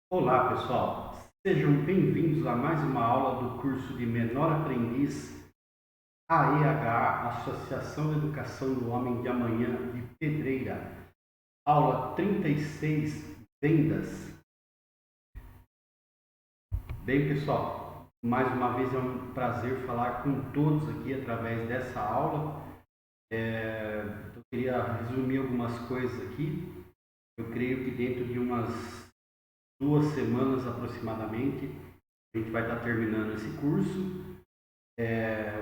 Olá, pessoal. Sejam bem-vindos a mais uma aula do curso de Menor Aprendiz AEH, Associação de Educação do Homem de Amanhã de Pedreira. Aula 36, Vendas. Bem, pessoal, mais uma vez é um prazer falar com todos aqui através dessa aula. Eu queria resumir algumas coisas aqui. Eu creio que dentro de umas 2 semanas aproximadamente, a gente vai estar terminando esse curso.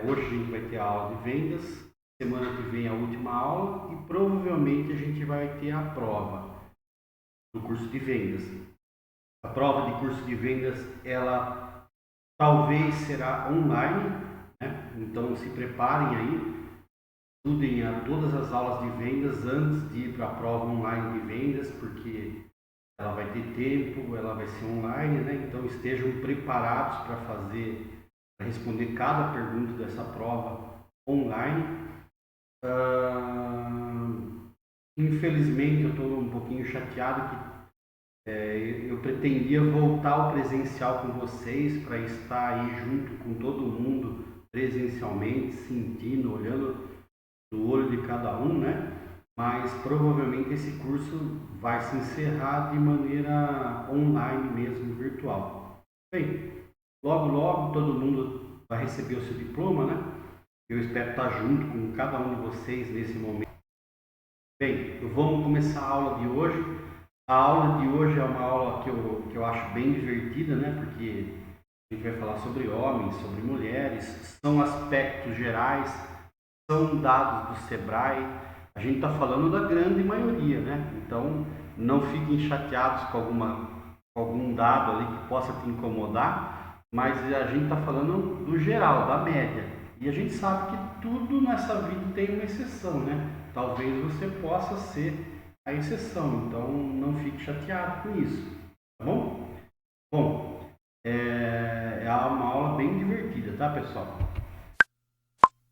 Hoje a gente vai ter a aula de vendas, semana que vem a última aula e provavelmente a gente vai ter a prova do curso de vendas. A prova de curso de vendas, ela talvez será online, né? Então se preparem aí, estudem todas as aulas de vendas antes de ir para a prova online de vendas, porque ela vai ter tempo, ela vai ser online, né? Então estejam preparados para responder cada pergunta dessa prova online. Infelizmente eu estou um pouquinho chateado que eu pretendia voltar ao presencial com vocês para estar aí junto com todo mundo presencialmente, sentindo, olhando no olho de cada um, né? Mas provavelmente esse curso vai se encerrar de maneira online mesmo, virtual. Bem, logo logo todo mundo vai receber o seu diploma, né? Eu espero estar junto com cada um de vocês nesse momento. Bem, vamos começar a aula de hoje. A aula de hoje é uma aula que eu acho bem divertida, né? Porque a gente vai falar sobre homens, sobre mulheres, são aspectos gerais, são dados do Sebrae. A gente está falando da grande maioria, né? Então, não fiquem chateados com algum dado ali que possa te incomodar, mas a gente está falando do geral, da média. E a gente sabe que tudo nessa vida tem uma exceção, né? Talvez você possa ser a exceção, então não fique chateado com isso, tá bom? Bom, é uma aula bem divertida, tá, pessoal?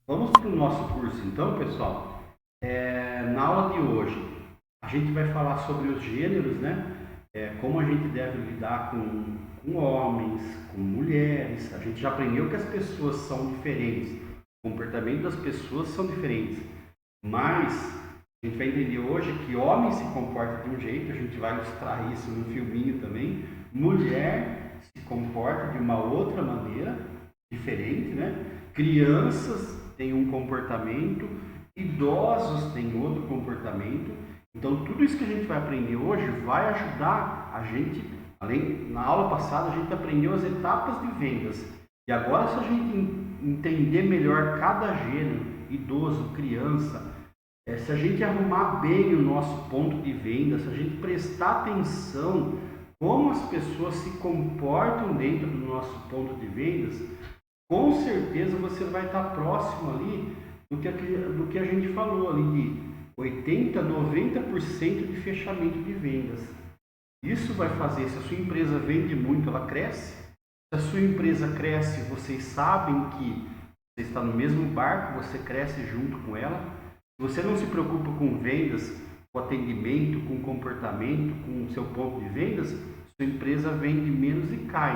Vamos para o nosso curso, então, pessoal. Na aula de hoje, a gente vai falar sobre os gêneros, né? Como a gente deve lidar com homens, com mulheres. A gente já aprendeu que as pessoas são diferentes, o comportamento das pessoas são diferentes, mas a gente vai entender hoje que homem se comporta de um jeito, a gente vai ilustrar isso num filminho também. Mulher se comporta de uma outra maneira, diferente, né? Crianças têm um comportamento, idosos têm outro comportamento. Então, tudo isso que a gente vai aprender hoje vai ajudar a gente. Além, na aula passada, a gente aprendeu as etapas de vendas. E agora, se a gente entender melhor cada gênero, idoso, criança, se a gente arrumar bem o nosso ponto de venda, se a gente prestar atenção como as pessoas se comportam dentro do nosso ponto de vendas, com certeza você vai estar próximo ali do que a gente falou ali de 80, 90% de fechamento de vendas. Isso vai fazer, se a sua empresa vende muito, ela cresce. Se a sua empresa cresce, vocês sabem que você está no mesmo barco, você cresce junto com ela. Se você não se preocupa com vendas, com atendimento, com comportamento, com o seu ponto de vendas, sua empresa vende menos e cai.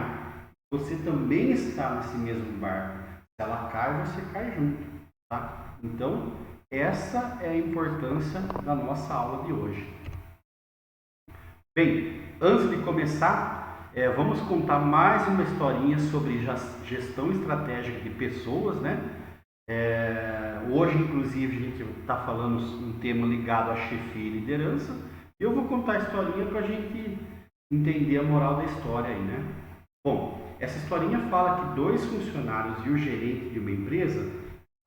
Você também está nesse mesmo barco. Se ela cai, você cai junto, tá? Então, essa é a importância da nossa aula de hoje. Bem, antes de começar, vamos contar mais uma historinha sobre gestão estratégica de pessoas, né? Hoje, inclusive, a gente está falando um tema ligado a chefia e liderança. E eu vou contar a historinha para a gente entender a moral da história aí, né? Bom, essa historinha fala que dois funcionários e o gerente de uma empresa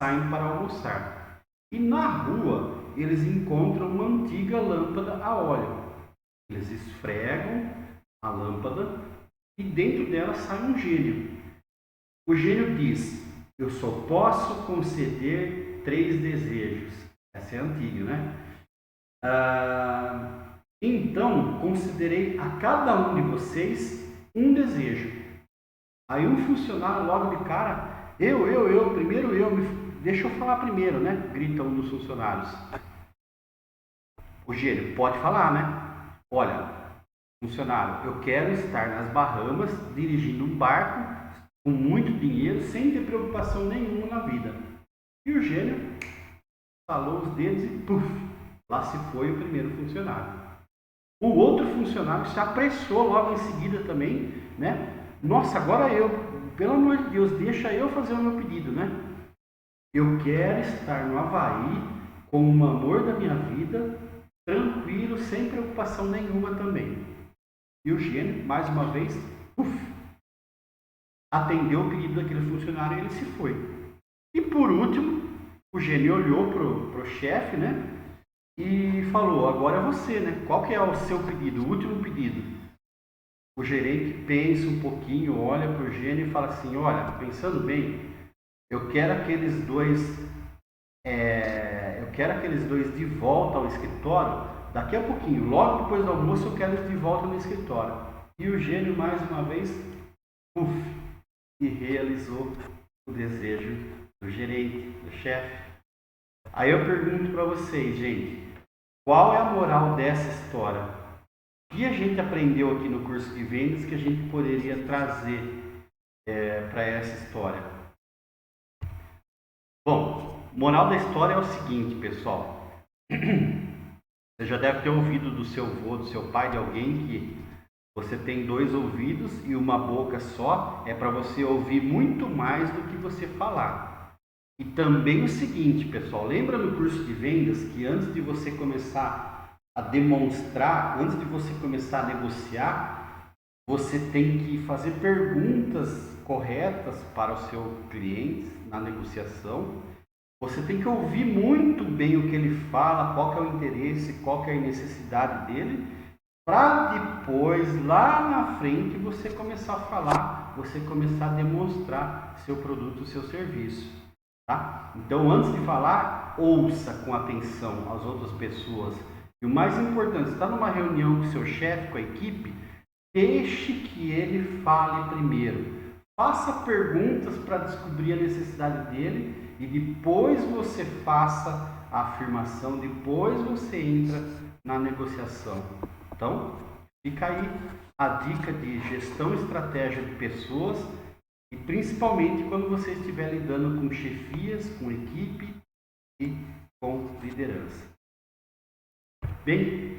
saem para almoçar. E na rua eles encontram uma antiga lâmpada a óleo. Eles esfregam a lâmpada e dentro dela sai um gênio. O gênio diz: eu só posso conceder 3 desejos. Essa é antiga, né? Então, considerei a cada um de vocês um desejo. Aí um funcionário logo de cara, primeiro eu, deixa eu falar primeiro, né? Grita um dos funcionários. O gênio, pode falar, né? Olha, Funcionário: eu quero estar nas Bahamas dirigindo um barco com muito dinheiro, sem ter preocupação nenhuma na vida. E o gênio falou os dedos e puf, lá se foi o primeiro funcionário. O outro funcionário se apressou logo em seguida também, né? Nossa, agora eu, pelo amor de Deus, deixa eu fazer o meu pedido, né? Eu quero estar no Havaí com o amor da minha vida, tranquilo, sem preocupação nenhuma também. E o gênio, mais uma vez, atendeu o pedido daquele funcionário e ele se foi. E por último, o gênio olhou pro chefe, né? E falou: agora é você, né? Qual que é o seu pedido, o último pedido? O gerente pensa um pouquinho, olha para o gênio e fala assim: olha, pensando bem, eu quero aqueles dois de volta ao escritório daqui a pouquinho, logo depois do almoço eu quero eles de volta no escritório. E o gênio mais uma vez e realizou o desejo do gerente, do chefe. Aí eu pergunto para vocês, gente, qual é a moral dessa história? O que a gente aprendeu aqui no curso de vendas que a gente poderia trazer para essa história? Bom, moral da história é o seguinte, pessoal. Você já deve ter ouvido do seu avô, do seu pai, de alguém que você tem 2 ouvidos e uma boca só, é para você ouvir muito mais do que você falar. E também o seguinte, pessoal, lembra no curso de vendas que antes de você começar a demonstrar, antes de você começar a negociar, você tem que fazer perguntas corretas para o seu cliente na negociação. Você tem que ouvir muito bem o que ele fala, qual que é o interesse, qual que é a necessidade dele, para depois, lá na frente, você começar a falar, você começar a demonstrar seu produto, seu serviço. Tá? Então, antes de falar, ouça com atenção as outras pessoas. E o mais importante, está numa reunião com o seu chefe, com a equipe, deixe que ele fale primeiro. Faça perguntas para descobrir a necessidade dele e depois você faça a afirmação, depois você entra na negociação. Então, fica aí a dica de gestão e estratégia de pessoas e principalmente quando você estiver lidando com chefias, com equipe e com liderança. Bem,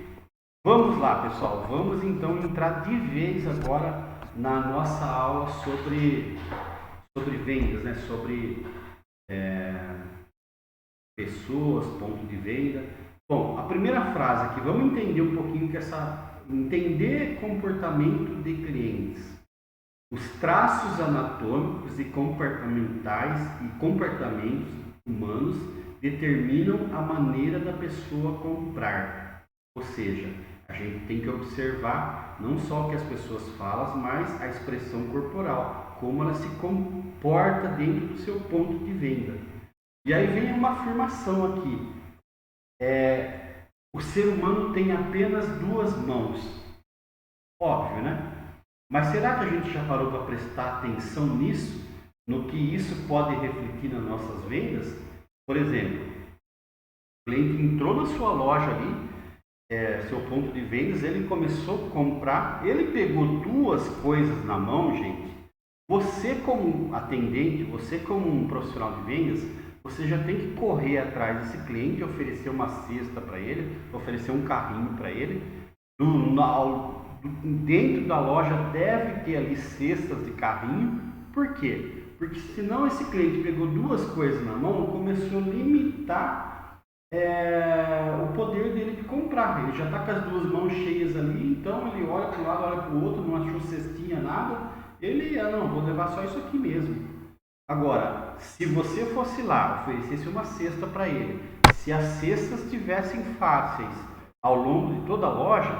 vamos lá, pessoal. Vamos então entrar de vez agora na nossa aula sobre vendas, né? Sobre pessoas, ponto de venda. Bom, a primeira frase aqui, vamos entender um pouquinho que entender comportamento de clientes. Os traços anatômicos e comportamentais e comportamentos humanos determinam a maneira da pessoa comprar. Ou seja, a gente tem que observar não só o que as pessoas falam, mas a expressão corporal, como ela se comporta dentro do seu ponto de venda. E aí vem uma afirmação aqui. O ser humano tem apenas 2 mãos. Óbvio, né? Mas será que a gente já parou para prestar atenção nisso? No que isso pode refletir nas nossas vendas? Por exemplo, o cliente entrou na sua loja ali, seu ponto de vendas, ele começou a comprar, ele pegou 2 coisas na mão, gente. Você como atendente, você como um profissional de vendas, você já tem que correr atrás desse cliente, oferecer uma cesta para ele, oferecer um carrinho para ele. Dentro da loja deve ter ali cestas de carrinho. Por quê? Porque senão esse cliente pegou 2 coisas na mão, começou a limitar o poder dele de comprar. Ele já está com as 2 mãos cheias ali, então ele olha para um lado, olha para o outro, não achou cestinha, nada. Ele, não, vou levar só isso aqui mesmo. Agora, se você fosse lá, oferecesse uma cesta para ele, se as cestas estivessem fáceis ao longo de toda a loja,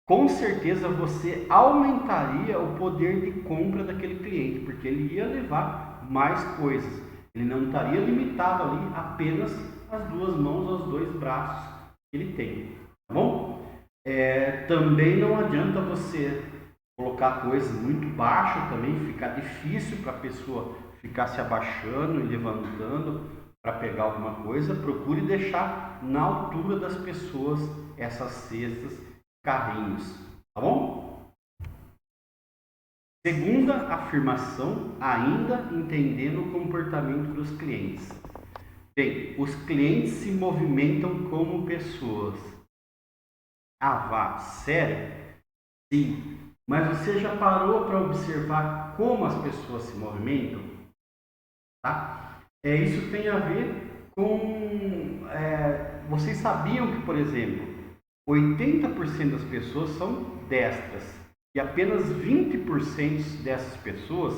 com certeza você aumentaria o poder de compra daquele cliente, porque ele ia levar mais coisas. Ele não estaria limitado ali apenas às 2 mãos, aos 2 braços que ele tem. Tá bom? Também não adianta você colocar coisas muito baixas também, ficar difícil para a pessoa ficar se abaixando e levantando para pegar alguma coisa. Procure deixar na altura das pessoas essas cestas, carrinhos. Tá bom? Segunda afirmação, ainda entendendo o comportamento dos clientes. Bem, os clientes se movimentam como pessoas. Ah, vá, sério? Sim. Mas você já parou para observar como as pessoas se movimentam? Tá? Isso tem a ver com... vocês sabiam que, por exemplo, 80% das pessoas são destras e apenas 20% dessas pessoas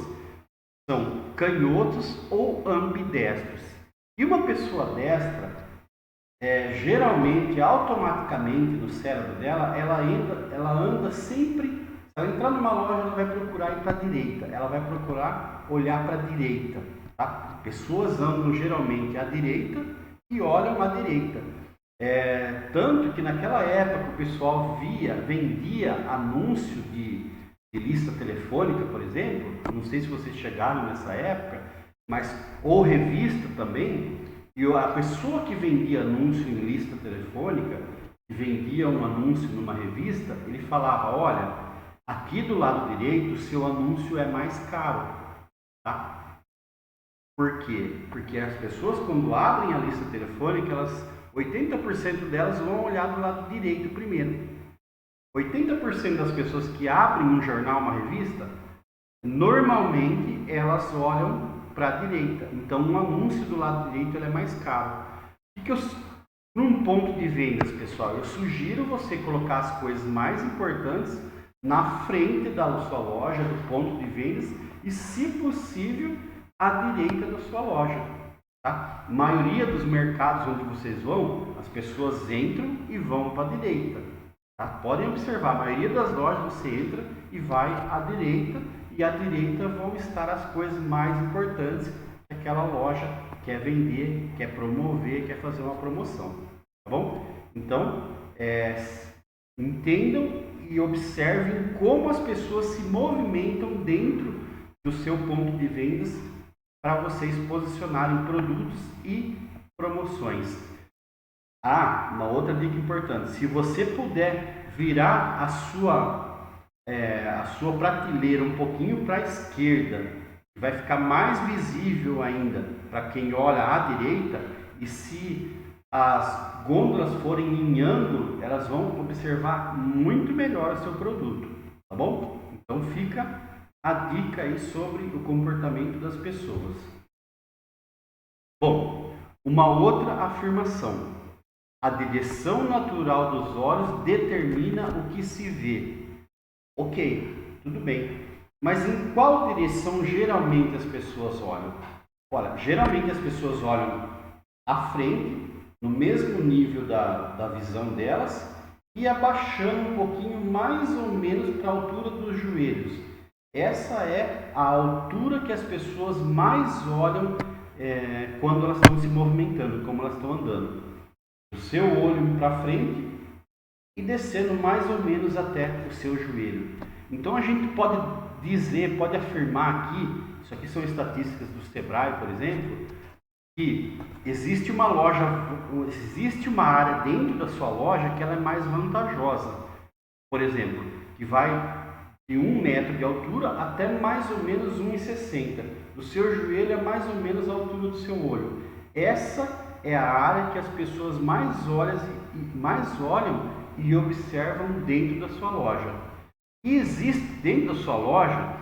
são canhotos ou ambidestros. E uma pessoa destra, geralmente, automaticamente no cérebro dela, ela anda sempre. Se ela entrar numa loja, ela vai procurar ir para a direita, ela vai procurar olhar para a direita. Tá? Pessoas andam geralmente à direita e olham à direita. Tanto que naquela época o pessoal vendia anúncio de lista telefônica, por exemplo. Não sei se vocês chegaram nessa época, mas ou revista também. E a pessoa que vendia anúncio em lista telefônica, que vendia um anúncio numa revista, ele falava: olha, aqui do lado direito o seu anúncio é mais caro, tá? Por quê? Porque as pessoas, quando abrem a lista telefônica, 80% delas vão olhar do lado direito primeiro. 80% das pessoas que abrem um jornal, uma revista, normalmente elas olham para a direita. Então, um anúncio do lado direito é mais caro. Num ponto de vendas, pessoal, eu sugiro você colocar as coisas mais importantes na frente da sua loja, do ponto de vendas, e, se possível, à direita da sua loja. Tá? A maioria dos mercados onde vocês vão, as pessoas entram e vão para a direita. Tá? Podem observar, a maioria das lojas você entra e vai à direita, e à direita vão estar as coisas mais importantes que aquela loja quer vender, quer promover, quer fazer uma promoção. Tá bom? Então, entendam e observem como as pessoas se movimentam dentro do seu ponto de vendas para vocês posicionarem produtos e promoções. Uma outra dica importante: se você puder virar a sua prateleira um pouquinho para a esquerda, vai ficar mais visível ainda para quem olha à direita, e se as gôndolas forem em ângulo, elas vão observar muito melhor o seu produto, tá bom? Então fica a dica aí sobre o comportamento das pessoas. Bom, uma outra afirmação: a direção natural dos olhos determina o que se vê. Ok, tudo bem. Mas em qual direção geralmente as pessoas olham? Olha, geralmente as pessoas olham à frente, no mesmo nível da visão delas, e abaixando um pouquinho mais ou menos para a altura dos joelhos. Essa é a altura que as pessoas mais olham quando elas estão se movimentando, como elas estão andando. O seu olho para frente e descendo mais ou menos até o seu joelho. Então a gente pode dizer, pode afirmar aqui, isso aqui são estatísticas do Sebrae, por exemplo, que existe uma área dentro da sua loja que ela é mais vantajosa. Por exemplo, que vai de 1 metro de altura até mais ou menos 1,60. Do seu joelho é mais ou menos a altura do seu olho. Essa é a área que as pessoas mais olham e observam dentro da sua loja. E existe dentro da sua loja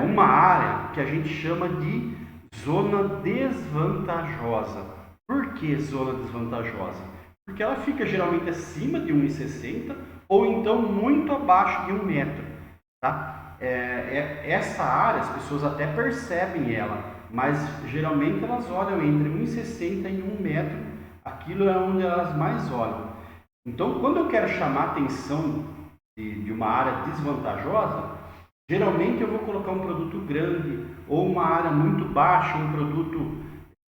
uma área que a gente chama de zona desvantajosa. Por que zona desvantajosa? Porque ela fica geralmente acima de 1,60 ou então muito abaixo de 1 metro. Tá? Essa área as pessoas até percebem ela, mas geralmente elas olham entre 1,60 e 1 metro. Aquilo é onde elas mais olham. Então, quando eu quero chamar a atenção de uma área desvantajosa, geralmente eu vou colocar um produto grande ou uma área muito baixa, um produto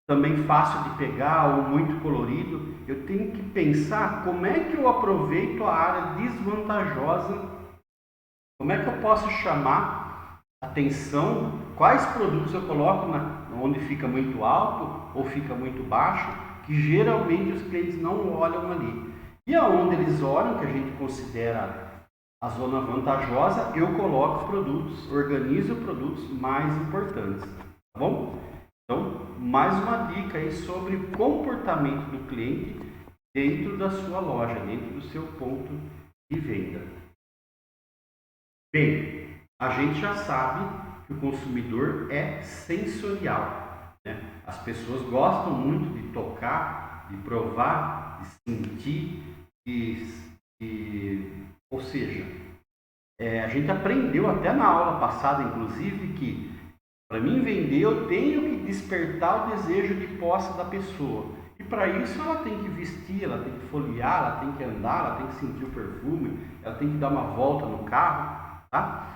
também fácil de pegar ou muito colorido. Eu tenho que pensar como é que eu aproveito a área desvantajosa, como é que eu posso chamar atenção, quais produtos eu coloco onde fica muito alto ou fica muito baixo, que geralmente os clientes não olham ali. E aonde eles olham, que a gente considera a zona vantajosa, eu coloco os produtos, organizo os produtos mais importantes, tá bom? Então, mais uma dica aí sobre o comportamento do cliente dentro da sua loja, dentro do seu ponto de venda. Bem, a gente já sabe que o consumidor é sensorial, né? As pessoas gostam muito de tocar, de provar, de sentir, ou seja, a gente aprendeu até na aula passada, inclusive, que para mim vender eu tenho que despertar o desejo de posse da pessoa. E para isso ela tem que vestir, ela tem que folhear, ela tem que andar, ela tem que sentir o perfume, ela tem que dar uma volta no carro, tá?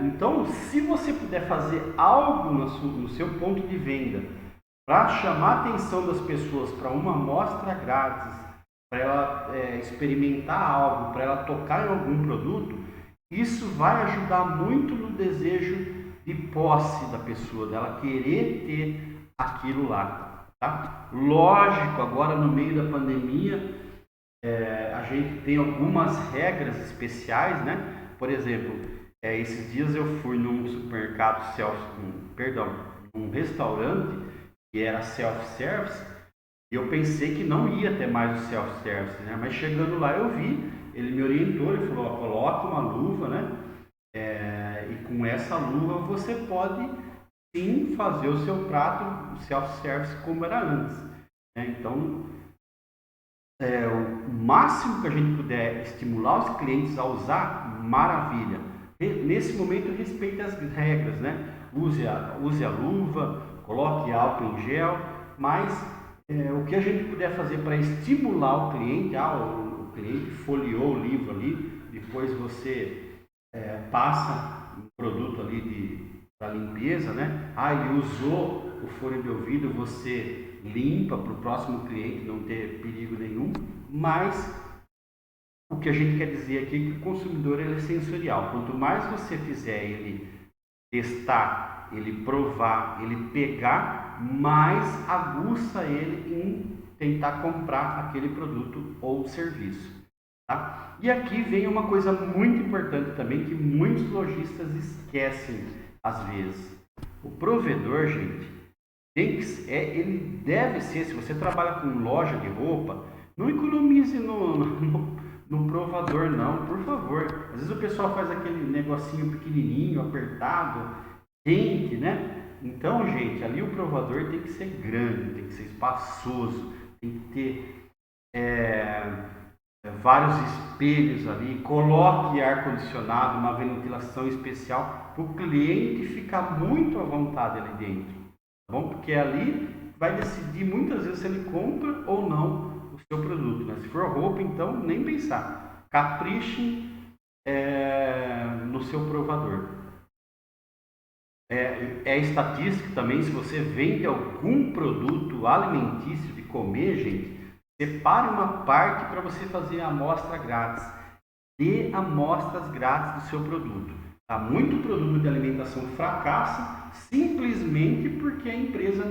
Então, se você puder fazer algo no seu ponto de venda para chamar a atenção das pessoas para uma amostra grátis, para ela experimentar algo, para ela tocar em algum produto, isso vai ajudar muito no desejo de posse da pessoa, dela querer ter aquilo lá, tá? Lógico, agora no meio da pandemia, a gente tem algumas regras especiais, né? Por exemplo, esses dias eu fui num supermercado num restaurante que era self-service, e eu pensei que não ia ter mais o self-service, né? Mas chegando lá eu vi, ele me orientou, ele falou, coloca uma luva, né? E com essa luva você pode sim fazer o seu prato self-service como era antes, né? Então, o máximo que a gente puder estimular os clientes a usar, maravilha. Nesse momento, respeite as regras, né? Use a luva, coloque álcool em gel, mas o que a gente puder fazer para estimular o cliente, o cliente folheou o livro ali, depois você passa um produto ali para limpeza, né? Ele usou o fone de ouvido, você limpa para o próximo cliente não ter perigo nenhum, mas o que a gente quer dizer aqui é que o consumidor ele é sensorial. Quanto mais você fizer ele testar, ele provar, ele pegar, mais aguça ele em tentar comprar aquele produto ou serviço, tá? E aqui vem uma coisa muito importante também que muitos lojistas esquecem às vezes. O provedor, gente, ele deve ser, se você trabalha com loja de roupa, não economize no provador não, por favor. Às vezes o pessoal faz aquele negocinho pequenininho, apertado, quente, né? Então, gente, ali o provador tem que ser grande, tem que ser espaçoso, tem que ter vários espelhos ali, coloque ar-condicionado, uma ventilação especial para o cliente ficar muito à vontade ali dentro, tá bom? Porque ali vai decidir muitas vezes se ele compra ou não o seu produto, né? Se for roupa, então nem pensar, capriche no seu provador. É estatística também, se você vende algum produto alimentício de comer, gente, separe uma parte para você fazer a amostra grátis. Dê amostras grátis do seu produto. Tá? Muito produto de alimentação fracassa simplesmente porque a empresa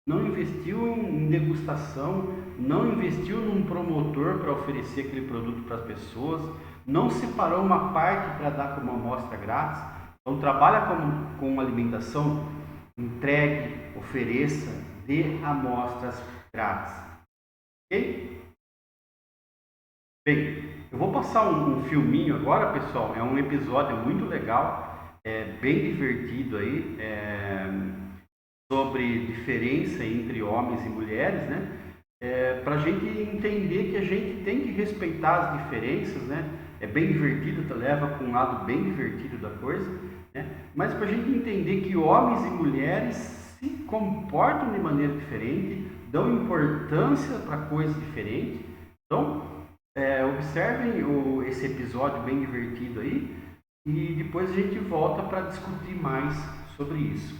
não investiu em degustação, não investiu num promotor para oferecer aquele produto para as pessoas, não separou uma parte para dar como amostra grátis. Então, trabalha com alimentação, entregue, ofereça, dê amostras grátis. Ok? Bem, eu vou passar um filminho agora, pessoal. É um episódio muito legal, bem divertido aí, sobre diferença entre homens e mulheres, né? Para a gente entender que a gente tem que respeitar as diferenças, né? É bem divertido, leva para um lado bem divertido da coisa, né? Mas para a gente entender que homens e mulheres se comportam de maneira diferente, dão importância para coisas diferentes. Então, observem esse episódio bem divertido aí e depois a gente volta para discutir mais sobre isso.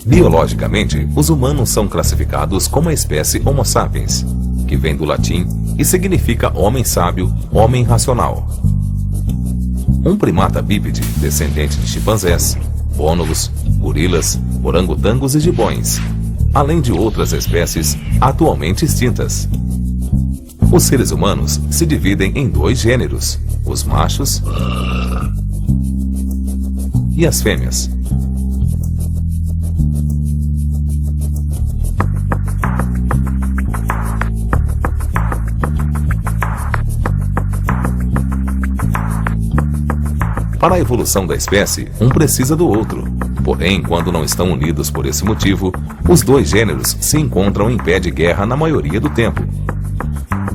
Biologicamente, os humanos são classificados como a espécie Homo sapiens, que vem do latim e significa homem sábio, homem racional. um primata bípede descendente de chimpanzés, bonobos, gorilas, orangotangos e gibões, além de outras espécies atualmente extintas. Os seres humanos se dividem em 2 gêneros, os machos e as fêmeas. Para a evolução da espécie, um precisa do outro. Porém, quando não estão unidos por esse motivo, os 2 gêneros se encontram em pé de guerra na maioria do tempo.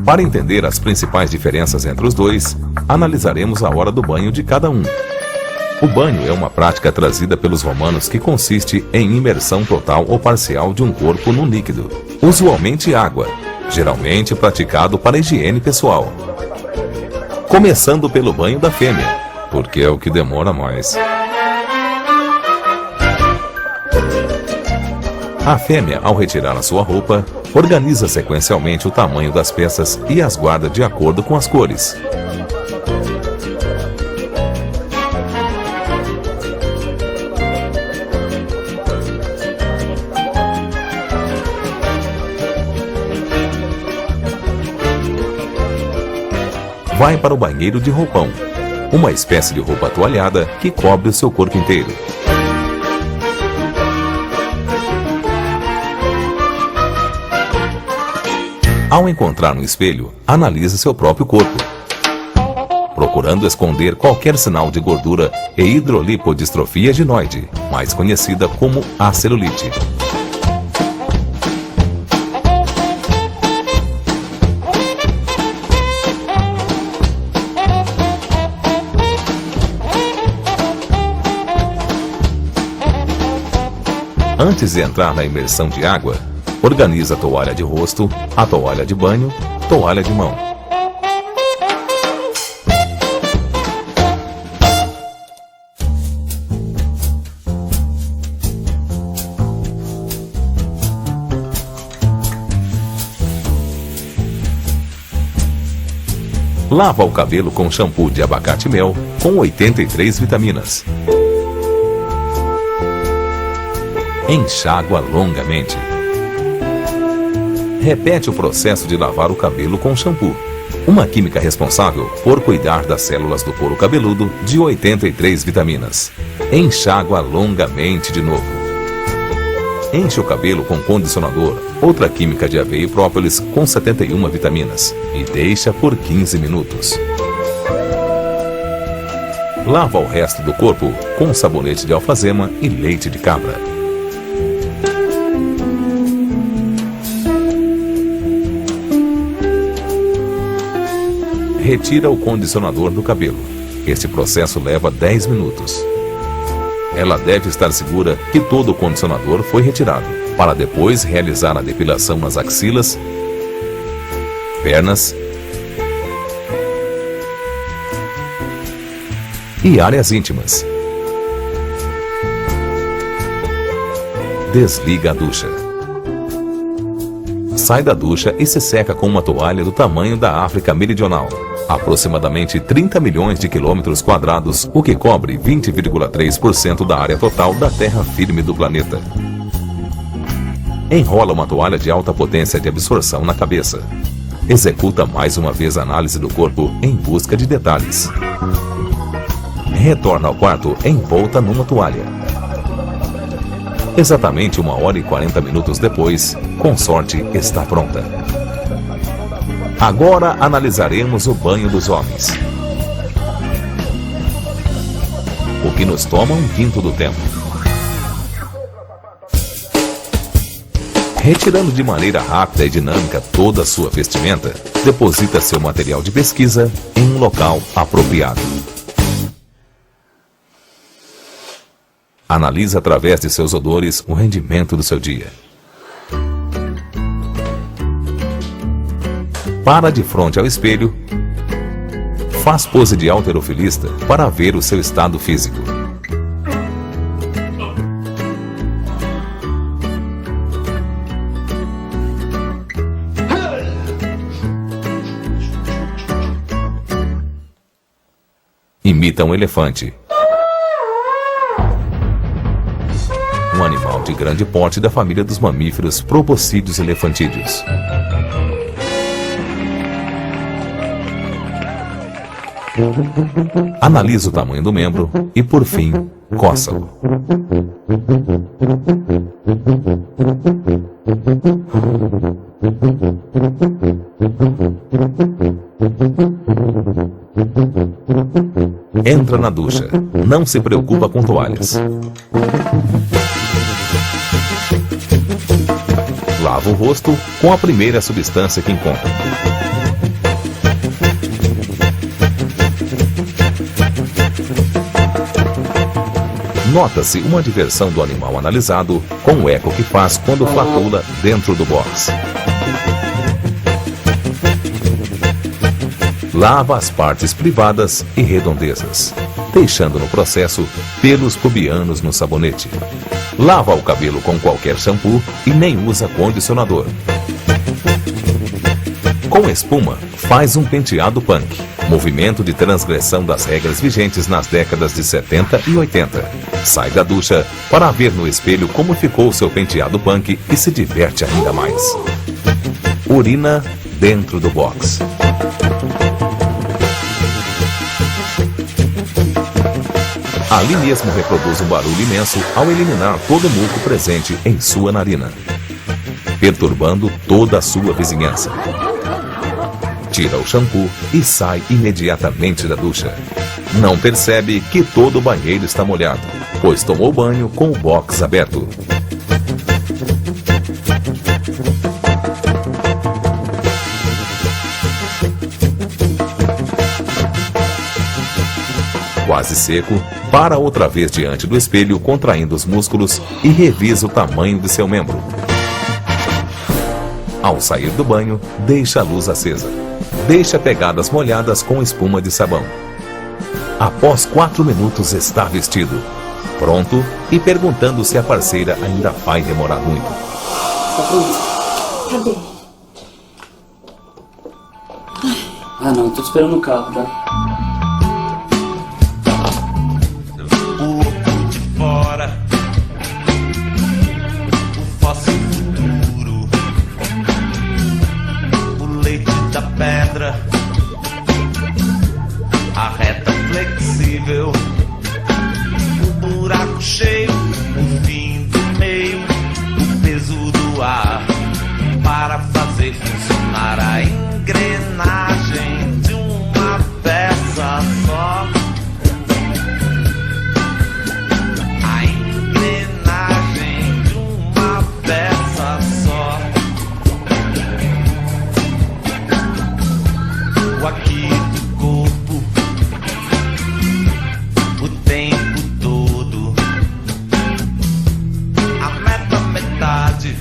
Para entender as principais diferenças entre os dois, analisaremos a hora do banho de cada um. O banho é uma prática trazida pelos romanos que consiste em imersão total ou parcial de um corpo num líquido, usualmente água, geralmente praticado para higiene pessoal. Começando pelo banho da fêmea, porque é o que demora mais. A fêmea, ao retirar a sua roupa, organiza sequencialmente o tamanho das peças e as guarda de acordo com as cores. Vai para o banheiro de roupão, uma espécie de roupa toalhada que cobre o seu corpo inteiro. Ao encontrar um espelho, analise seu próprio corpo, procurando esconder qualquer sinal de gordura e hidrolipodistrofia etinoide, mais conhecida como a celulite. Antes de entrar na imersão de água, organize a toalha de rosto, a toalha de banho, toalha de mão. Lava o cabelo com shampoo de abacate-mel com 83 vitaminas. Enxágua longamente. Repete o processo de lavar o cabelo com shampoo, uma química responsável por cuidar das células do couro cabeludo de 83 vitaminas. Enxágua longamente de novo. Enche o cabelo com condicionador, outra química de aveia e própolis com 71 vitaminas, e deixa por 15 minutos. Lava o resto do corpo com sabonete de alfazema e leite de cabra. Retira o condicionador do cabelo. Este processo leva 10 minutos. Ela deve estar segura que todo o condicionador foi retirado, para depois realizar a depilação nas axilas, pernas e áreas íntimas. Desliga a ducha. Sai da ducha e se seca com uma toalha do tamanho da África Meridional, aproximadamente 30 milhões de quilômetros quadrados, o que cobre 20,3% da área total da terra firme do planeta. Enrola uma toalha de alta potência de absorção na cabeça. Executa mais uma vez a análise do corpo em busca de detalhes. Retorna ao quarto envolta numa toalha. Exatamente 1h40 depois, com sorte, está pronta. Agora analisaremos o banho dos homens, o que nos toma 1/5 do tempo. Retirando de maneira rápida e dinâmica toda a sua vestimenta, deposita seu material de pesquisa em um local apropriado. Analisa através de seus odores o rendimento do seu dia. Para de frente ao espelho. Faz pose de halterofilista para ver o seu estado físico. imita um elefante. Um animal de grande porte da família dos mamíferos proboscídeos elefantídeos. Analisa o tamanho do membro e, por fim, coça-o. Entra na ducha. Não se preocupa com toalhas. Lava o rosto com a primeira substância que encontra. Nota-se uma diversão do animal analisado com o eco que faz quando flatula dentro do box. Lava as partes privadas e redondezas, deixando no processo pelos pubianos no sabonete. Lava o cabelo com qualquer shampoo e nem usa condicionador. Com espuma, faz um penteado punk, movimento de transgressão das regras vigentes nas décadas de 70 e 80. Sai da ducha para ver no espelho como ficou seu penteado punk e se diverte ainda mais. Urina dentro do box. Ali mesmo reproduz um barulho imenso ao eliminar todo o muco presente em sua narina, perturbando toda a sua vizinhança. Tira o shampoo e sai imediatamente da ducha. Não percebe que todo o banheiro está molhado, pois tomou banho com o box aberto. Quase seco, para outra vez diante do espelho, contraindo os músculos e revisa o tamanho de seu membro. Ao sair do banho, deixa a luz acesa. Deixa pegadas molhadas com espuma de sabão. Após 4 minutos está vestido, pronto e perguntando se a parceira ainda vai demorar muito. Tá pronto? Cadê? Ah não, tô esperando o carro, tá? O de fora, o fóssil futuro, o leite da pedra, a reta flexível, o buraco cheio, o fim do meio, o peso do ar, para fazer funcionar a engrenagem de uma peça só. A engrenagem de uma peça só. O aqui do corpo, o tempo todo, a metade,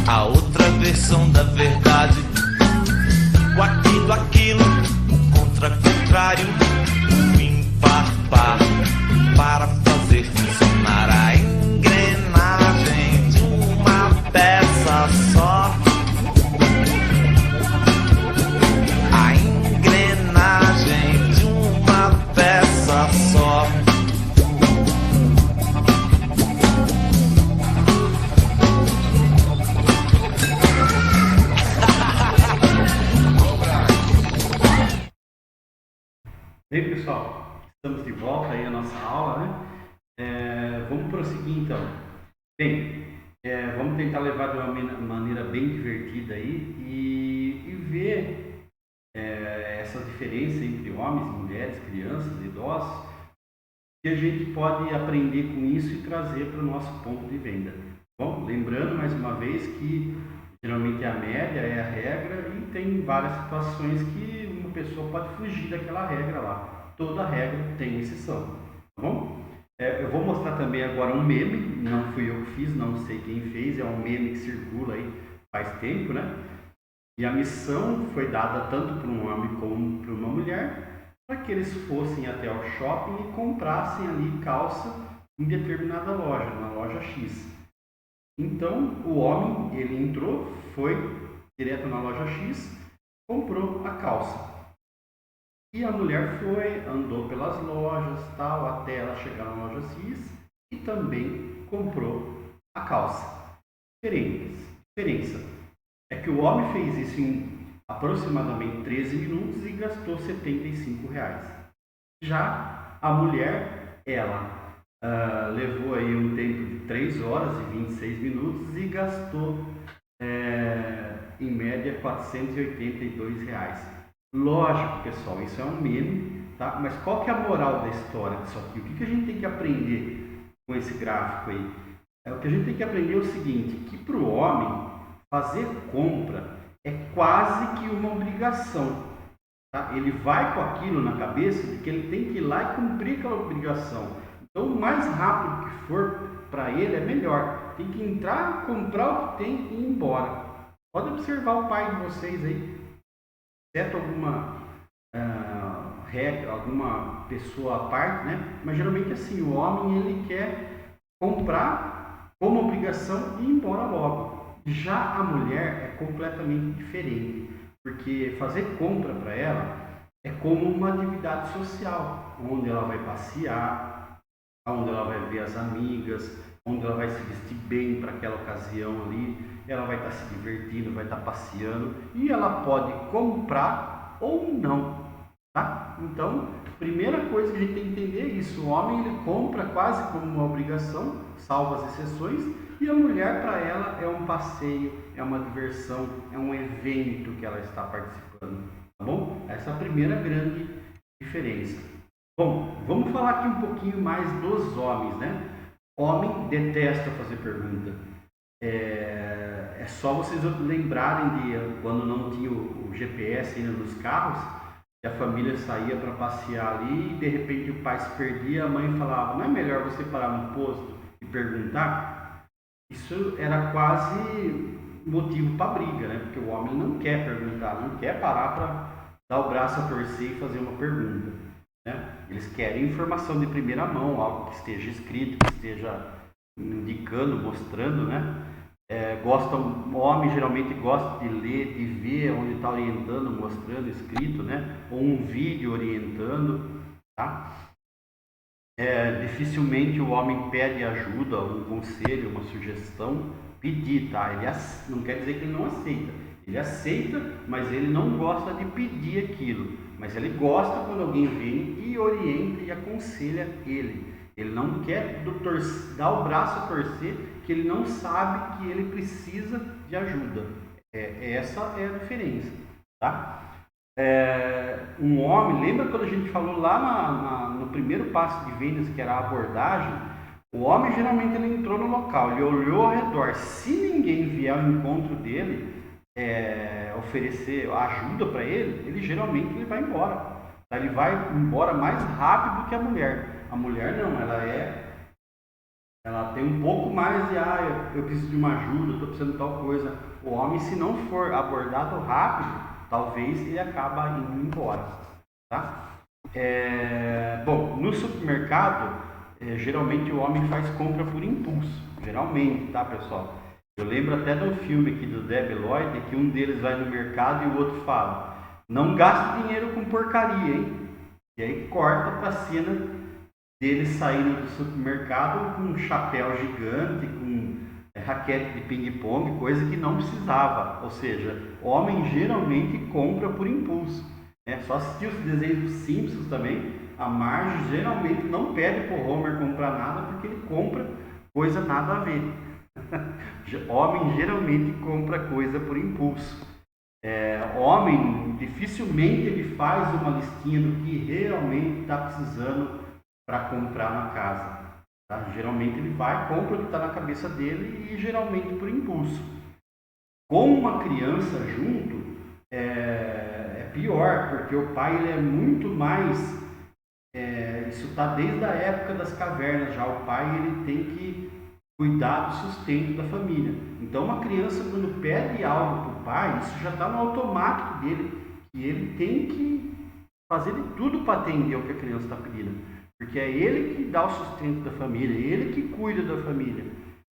a outra versão da verdade. O aquilo, aquilo, o contra-contrário, o impar-par, para fazer funcionar a engrenagem de uma peça só. A engrenagem de uma peça só. Bem, pessoal, estamos de volta aí à nossa aula, né? Vamos prosseguir então. Bem, vamos tentar levar de uma maneira bem divertida aí e ver essa diferença entre homens e mulheres, crianças, idosos, que a gente pode aprender com isso e trazer para o nosso ponto de venda. Bom, lembrando mais uma vez que geralmente a média é a regra e tem várias situações que uma pessoa pode fugir daquela regra lá. Toda regra tem exceção, tá bom? Eu vou mostrar também agora um meme, não fui eu que fiz, não sei quem fez, é um meme que circula aí faz tempo, né? E a missão foi dada tanto para um homem como para uma mulher, para que eles fossem até o shopping e comprassem ali calça em determinada loja, na loja X. Então, o homem, ele entrou, foi direto na loja X, comprou a calça. E a mulher foi, andou pelas lojas, tal, até ela chegar na loja X e também comprou a calça. Diferença é que o homem fez isso em aproximadamente 13 minutos e gastou R$ 75. Já a mulher, ela levou aí um tempo de 3 horas e 26 minutos e gastou em média R$ 482. Lógico, pessoal, isso é um meme, tá? Mas qual que é a moral da história disso aqui? O que a gente tem que aprender com esse gráfico aí? O que a gente tem que aprender é o seguinte, que para o homem fazer compra é quase que uma obrigação. Tá? Ele vai com aquilo na cabeça de que ele tem que ir lá e cumprir aquela obrigação. Então, o mais rápido que for para ele é melhor. Tem que entrar, comprar o que tem e ir embora. Pode observar o pai de vocês aí. Exceto alguma regra, alguma pessoa à parte, né? Mas geralmente assim, o homem ele quer comprar como obrigação e ir embora logo. Já a mulher é completamente diferente, porque fazer compra para ela é como uma atividade social, onde ela vai passear, onde ela vai ver as amigas, onde ela vai se vestir bem para aquela ocasião ali, ela vai estar se divertindo, vai estar passeando e ela pode comprar ou não, tá? Então, primeira coisa que a gente tem que entender é isso, o homem ele compra quase como uma obrigação, salvo as exceções, e a mulher para ela é um passeio, é uma diversão, é um evento que ela está participando, tá bom? Essa é a primeira grande diferença. Bom, vamos falar aqui um pouquinho mais dos homens, né? Homem detesta fazer pergunta. É só vocês lembrarem de quando não tinha o GPS ainda nos carros, que a família saía para passear ali e de repente o pai se perdia, a mãe falava, não é melhor você parar no posto e perguntar? Isso era quase motivo para briga, né? Porque o homem não quer perguntar, não quer parar para dar o braço a torcer e fazer uma pergunta, né? Eles querem informação de primeira mão, algo que esteja escrito, que esteja indicando, mostrando, né? O homem geralmente gosta de ler, de ver onde está orientando, mostrando, escrito, né? Ou um vídeo orientando, tá? Dificilmente o homem pede ajuda, um conselho, uma sugestão, pedir, tá? Ele não quer dizer que ele não aceita. Ele aceita, mas ele não gosta de pedir aquilo. Mas ele gosta quando alguém vem e orienta e aconselha ele. Ele não quer dar o braço a torcer, que ele não sabe que ele precisa de ajuda. Essa é a diferença, tá? Um homem, lembra quando a gente falou lá no primeiro passo de vendas, que era a abordagem? O homem geralmente ele entrou no local, ele olhou ao redor. Se ninguém vier ao encontro dele, oferecer ajuda para ele geralmente ele vai embora. Ele vai embora mais rápido que a mulher. A mulher não, ela tem um pouco mais de, eu preciso de uma ajuda, estou precisando de tal coisa. O homem, se não for abordado rápido, talvez ele acabe indo embora, tá? Bom, no supermercado, geralmente o homem faz compra por impulso, geralmente, tá, pessoal? Eu lembro até de um filme aqui do Debi Lloyd, que um deles vai no mercado e o outro fala, não gaste dinheiro com porcaria, hein? E aí corta para a cena dele saindo do supermercado com um chapéu gigante, com raquete de ping-pong, coisa que não precisava. Ou seja, o homem geralmente compra por impulso. Só assistir os desenhos dos Simpsons também, a Marge geralmente não pede para o Homer comprar nada porque ele compra coisa nada a ver. Homem geralmente compra coisa por impulso. Homem dificilmente ele faz uma listinha do que realmente está precisando para comprar na casa, tá? Geralmente ele vai, compra o que está na cabeça dele e geralmente por impulso. Com uma criança junto é pior, porque o pai ele é muito mais, isso está desde a época das cavernas já, o pai ele tem que cuidar do sustento da família. Então uma criança quando pede algo para o pai, isso já está no automático dele, que ele tem que fazer de tudo para atender o que a criança está pedindo. Porque é ele que dá o sustento da família, é ele que cuida da família.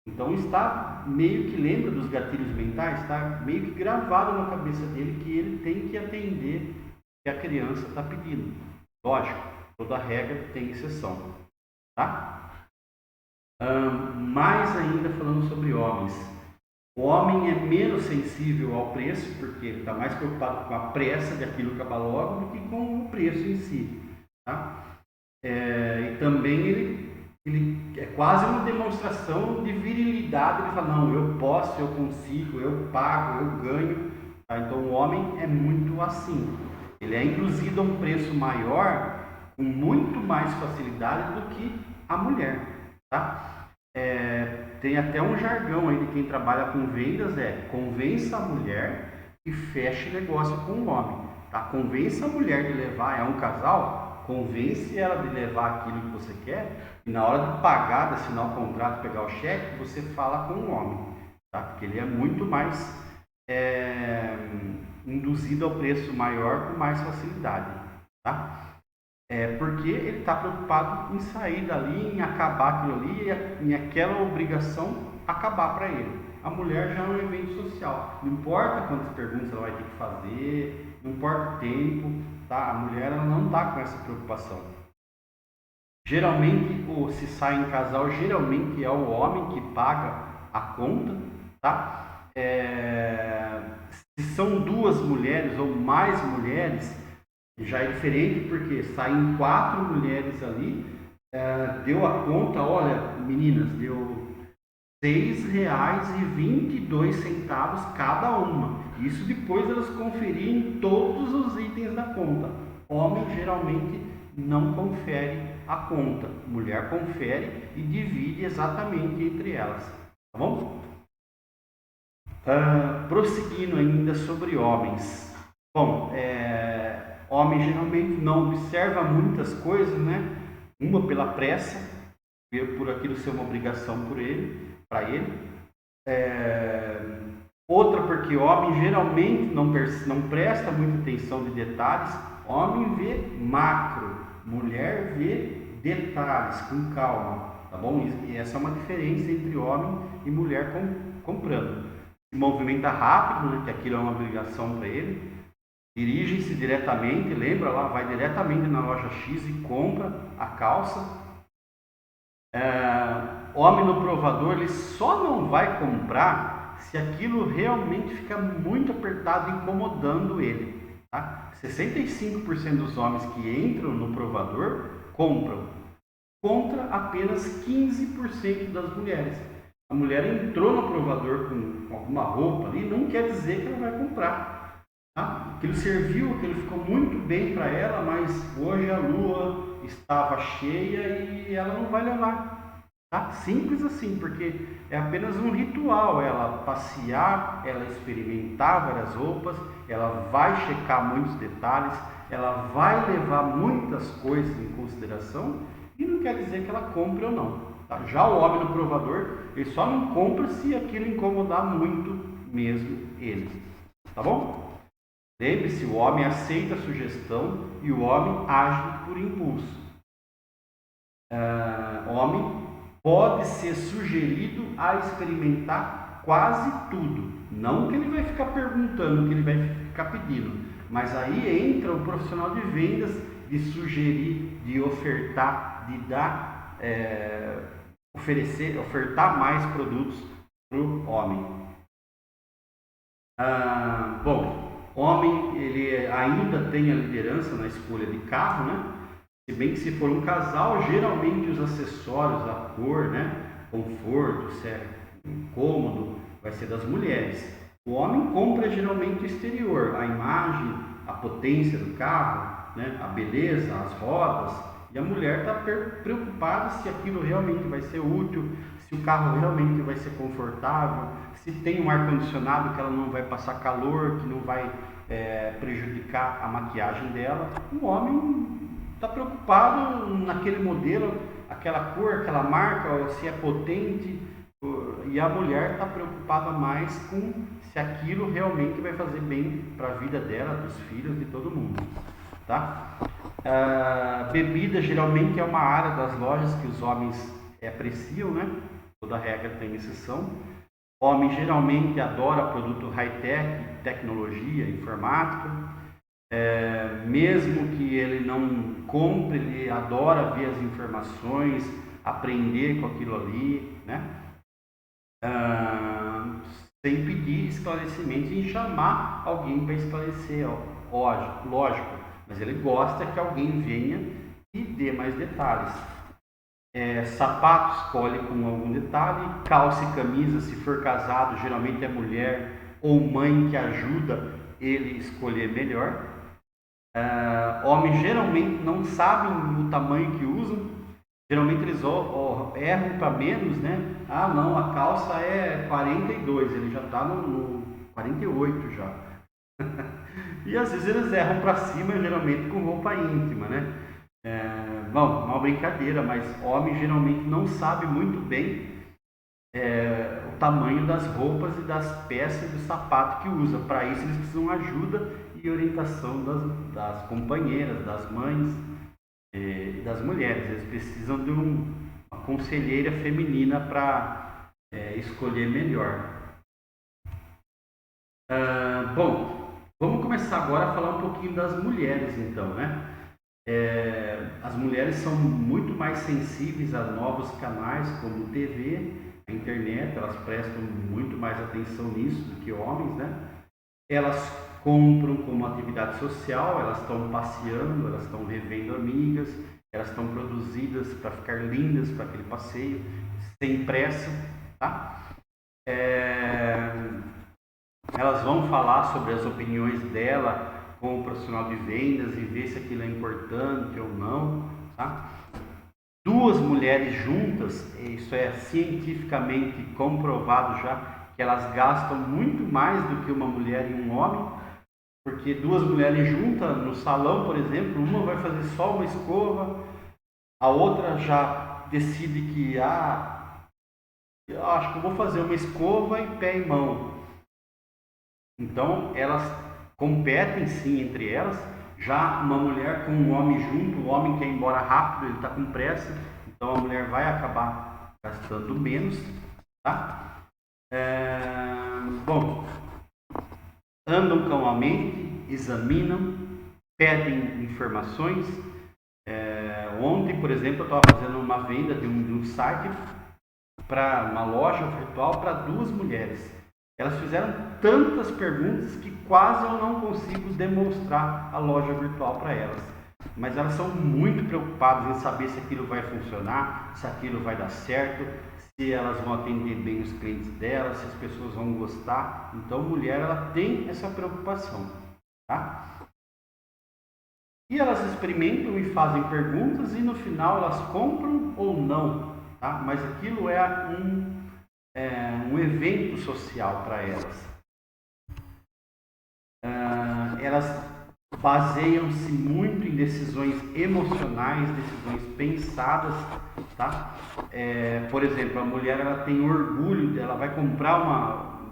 Então está meio que, lembra dos gatilhos mentais, está meio que gravado na cabeça dele que ele tem que atender que a criança está pedindo. Lógico, toda regra tem exceção, tá? Mais ainda falando sobre homens. O homem é menos sensível ao preço, porque está mais preocupado com a pressa de aquilo acabar logo do que com o preço em si, tá? E também ele é quase uma demonstração de virilidade. Ele fala, não, eu posso, eu consigo, eu pago, eu ganho, tá? Então o homem é muito assim. Ele é induzido a um preço maior com muito mais facilidade do que a mulher, tá? Tem até um jargão aí de quem trabalha com vendas, convença a mulher e feche negócio com o homem, tá? Convença a mulher de levar, é um casal, convence ela de levar aquilo que você quer, e na hora de pagar, de assinar o contrato, pegar o cheque, você fala com o homem, tá? Porque ele é muito mais induzido ao preço maior com mais facilidade, tá? Porque ele está preocupado em sair dali, em acabar aquilo ali, em aquela obrigação acabar para ele. A mulher já é um evento social, não importa quantas perguntas ela vai ter que fazer, não importa o tempo, tá? A mulher ela não está com essa preocupação. Geralmente, se sai em casal, geralmente é o homem que paga a conta, tá? Se são duas mulheres ou mais mulheres, já é diferente, porque saem 4 mulheres ali, deu a conta, olha, meninas, deu R$ 6,22 cada uma. Isso depois elas conferirem todos os itens da conta. Homem geralmente não confere a conta, mulher confere e divide exatamente entre elas, tá bom? Prosseguindo ainda sobre homens. Bom, homem geralmente não observa muitas coisas, né? Uma pela pressa, por aquilo ser uma obrigação para ele. Outra porque homem geralmente não presta muita atenção de detalhes. Homem vê macro, mulher vê detalhes com calma, tá bom? E essa é uma diferença entre homem e mulher comprando. Se movimenta rápido, né? Que aquilo é uma obrigação para ele. Dirige-se diretamente, lembra lá, vai diretamente na loja X e compra a calça. Homem no provador, ele só não vai comprar se aquilo realmente fica muito apertado, incomodando ele, tá? 65% dos homens que entram no provador compram, contra apenas 15% das mulheres. A mulher entrou no provador com alguma roupa ali, não quer dizer que ela vai comprar. Tá? Aquilo serviu, aquilo ficou muito bem para ela, mas hoje a lua estava cheia e ela não vai levar. Tá? Simples assim, porque é apenas um ritual. Ela passear, ela experimentar várias roupas, ela vai checar muitos detalhes, ela vai levar muitas coisas em consideração e não quer dizer que ela compre ou não. Tá? Já o homem no provador, ele só não compra se aquilo incomodar muito mesmo ele. Tá bom? Lembre-se, o homem aceita a sugestão e o homem age por impulso. Homem pode ser sugerido a experimentar quase tudo. Não que ele vai ficar perguntando, que ele vai ficar pedindo. Mas aí entra o profissional de vendas de sugerir, de ofertar, de dar, ofertar mais produtos para o homem. Bom, homem, ele ainda tem a liderança na escolha de carro, né? Se bem que se for um casal, geralmente os acessórios, a cor, né? Conforto, se é cômodo, vai ser das mulheres. O homem compra geralmente o exterior, a imagem, a potência do carro, né? A beleza, as rodas. E a mulher está preocupada se aquilo realmente vai ser útil, se o carro realmente vai ser confortável, se tem um ar-condicionado que ela não vai passar calor, que não vai prejudicar a maquiagem dela. O homem está preocupado naquele modelo, aquela cor, aquela marca, se é potente, e a mulher está preocupada mais com se aquilo realmente vai fazer bem para a vida dela, dos filhos, de todo mundo. Tá? Bebida geralmente é uma área das lojas que os homens apreciam, né? Toda regra tem exceção. Homem geralmente adora produto high-tech, tecnologia, informática. Mesmo que ele não compre, ele adora ver as informações, aprender com aquilo ali, né? Sem pedir esclarecimentos e chamar alguém para esclarecer, lógico, mas ele gosta que alguém venha e dê mais detalhes. Sapato escolhe com algum detalhe, calça e camisa, se for casado, geralmente é mulher ou mãe que ajuda ele escolher melhor. Homens geralmente não sabem o tamanho que usam, geralmente eles erram para menos, né? Ah, não, a calça é 42, ele já está no 48 já. E às vezes eles erram para cima, geralmente com roupa íntima, né? Bom, uma brincadeira, mas homem geralmente não sabe muito bem o tamanho das roupas e das peças do sapato que usa. Para isso eles precisam de ajuda e orientação das companheiras, das mães e das mulheres. Eles precisam de uma conselheira feminina para escolher melhor. Bom, vamos começar agora a falar um pouquinho das mulheres, então, né? As mulheres são muito mais sensíveis a novos canais como TV, a internet, elas prestam muito mais atenção nisso do que homens, né? Elas compram como atividade social, elas estão passeando, elas estão revendo amigas, elas estão produzidas para ficar lindas para aquele passeio, sem pressa, tá? Elas vão falar sobre as opiniões dela com o profissional de vendas e ver se aquilo é importante ou não, tá? Duas mulheres juntas, isso é cientificamente comprovado já, que elas gastam muito mais do que uma mulher e um homem, porque duas mulheres juntas no salão, por exemplo, uma vai fazer só uma escova, a outra já decide que eu acho que eu vou fazer uma escova em pé e mão. Então elas competem sim entre elas. Já uma mulher com um homem junto, o homem quer ir embora rápido, ele está com pressa, então a mulher vai acabar gastando menos, tá? Bom, andam calmamente, examinam, pedem informações. Ontem, por exemplo, eu estava fazendo uma venda de um site para uma loja virtual para duas mulheres. Elas fizeram tantas perguntas que quase eu não consigo demonstrar a loja virtual para elas. Mas elas são muito preocupadas em saber se aquilo vai funcionar, se aquilo vai dar certo, se elas vão atender bem os clientes delas, se as pessoas vão gostar. Então, mulher, ela tem essa preocupação, tá? E elas experimentam e fazem perguntas e no final elas compram ou não, tá? Mas aquilo é um evento social para elas. Elas baseiam-se muito em decisões emocionais, decisões pensadas, tá? Por exemplo, a mulher ela tem orgulho, ela vai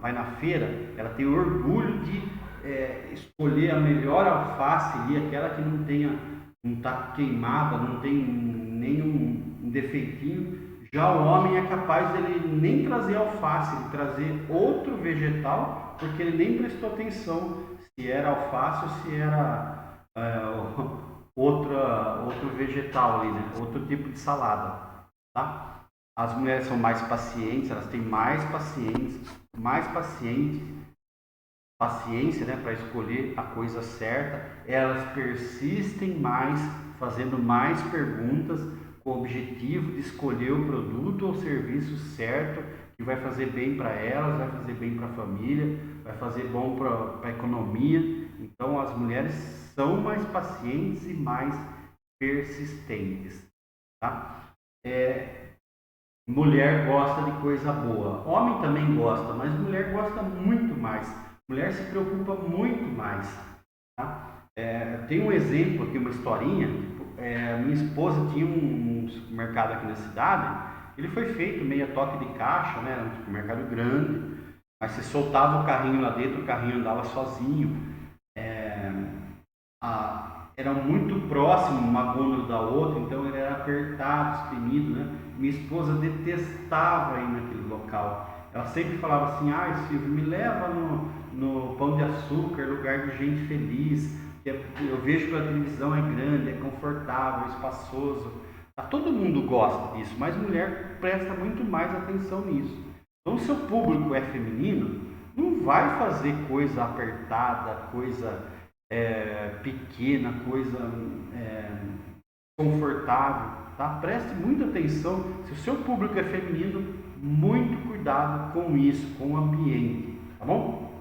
vai na feira, ela tem orgulho de escolher a melhor alface ali, aquela que não está queimada, não tem nenhum defeitinho. Já o homem é capaz dele nem trazer alface, ele trazer outro vegetal, porque ele nem prestou atenção se era alface ou se era outro vegetal ali, né? Outro tipo de salada, tá? As mulheres são mais pacientes, elas têm mais paciência, né, para escolher a coisa certa. Elas persistem mais, fazendo mais perguntas, com o objetivo de escolher o produto ou serviço certo, que vai fazer bem para elas, vai fazer bem para a família, vai fazer bom para a economia. Então as mulheres são mais pacientes e mais persistentes, tá? Mulher gosta de coisa boa, homem também gosta, mas mulher gosta muito mais, mulher se preocupa muito mais, tá? Tem um exemplo aqui, uma historinha. Minha esposa tinha um supermercado aqui na cidade. Ele foi feito meio a toque de caixa, né? Era um supermercado grande, mas você soltava o carrinho lá dentro, o carrinho andava sozinho. Era muito próximo uma gôndola da outra, então ele era apertado, espremido, né? Minha esposa detestava ir naquele local. Ela sempre falava assim: Silvio, me leva no Pão de Açúcar, lugar de gente feliz, eu vejo que a televisão é grande, é confortável, espaçoso. Tá? Todo mundo gosta disso, mas mulher presta muito mais atenção nisso. Então, se o público é feminino, não vai fazer coisa apertada, coisa pequena, coisa confortável. Tá? Preste muita atenção. Se o seu público é feminino, muito cuidado com isso, com o ambiente. Tá bom?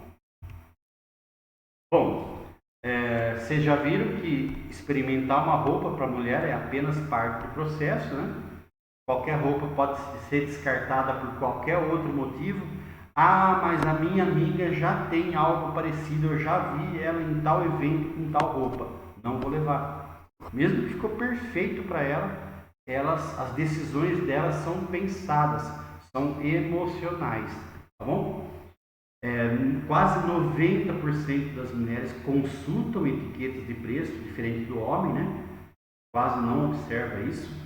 Bom, vocês já viram que experimentar uma roupa para mulher é apenas parte do processo, né? Qualquer roupa pode ser descartada por qualquer outro motivo. Ah, mas a minha amiga já tem algo parecido, eu já vi ela em tal evento com tal roupa. Não vou levar. Mesmo que ficou perfeito para ela, as decisões delas são pensadas, são emocionais, tá bom? Quase 90% das mulheres consultam etiquetas de preço, diferente do homem, né? Quase não observa isso.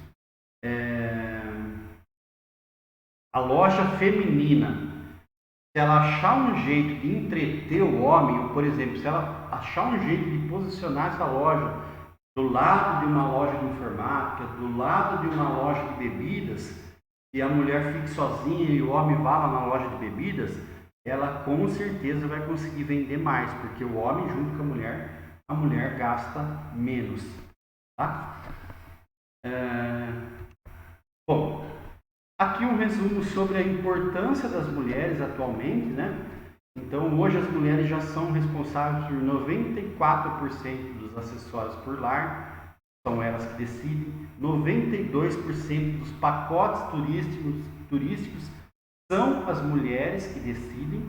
A loja feminina, se ela achar um jeito de entreter o homem, ou por exemplo, se ela achar um jeito de posicionar essa loja do lado de uma loja de informática, do lado de uma loja de bebidas, e a mulher fique sozinha e o homem vá lá na loja de bebidas, ela com certeza vai conseguir vender mais, porque o homem junto com a mulher gasta menos. Tá? Bom, aqui um resumo sobre a importância das mulheres atualmente, né? Então, hoje as mulheres já são responsáveis por 94% dos acessórios por lar, são elas que decidem. 92% dos pacotes turísticos são as mulheres que decidem,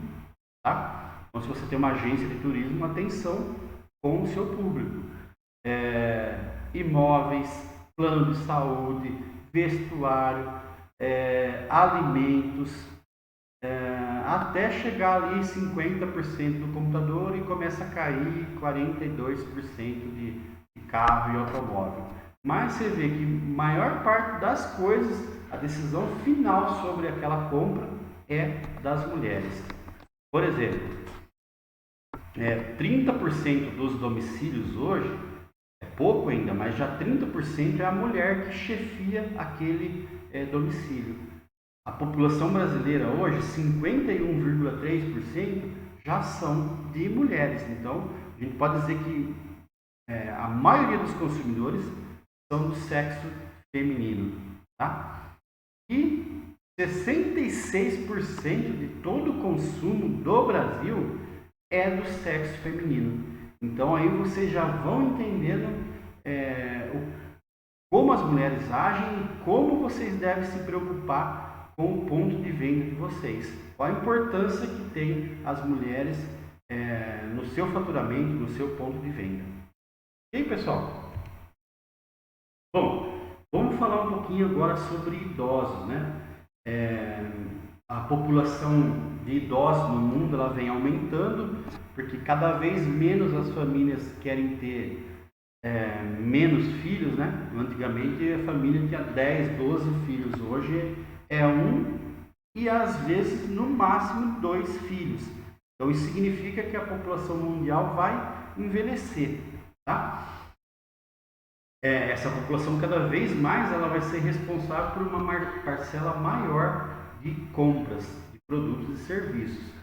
tá? Então, se você tem uma agência de turismo, atenção com o seu público. Imóveis, plano de saúde, vestuário, alimentos, até chegar ali 50% do computador e começa a cair 42% de carro e automóvel. Mas você vê que a maior parte das coisas, a decisão final sobre aquela compra é das mulheres. Por exemplo, 30% dos domicílios hoje, é pouco ainda, mas já 30% é a mulher que chefia aquele domicílio. A população brasileira hoje, 51,3% já são de mulheres. Então, a gente pode dizer que a maioria dos consumidores são do sexo feminino. Tá? E 66% de todo o consumo do Brasil é do sexo feminino. Então, aí vocês já vão entendendo como as mulheres agem e como vocês devem se preocupar com o ponto de venda de vocês. Qual a importância que tem as mulheres no seu faturamento, no seu ponto de venda. E aí, pessoal? Bom, vamos falar um pouquinho agora sobre idosos, né? A população de idosos no mundo ela vem aumentando, porque cada vez menos as famílias querem ter menos filhos, né? Antigamente a família tinha 10, 12 filhos, hoje é um e às vezes no máximo 2 filhos. Então isso significa que a população mundial vai envelhecer, tá? Essa população cada vez mais ela vai ser responsável por uma parcela maior de compras de produtos e serviços.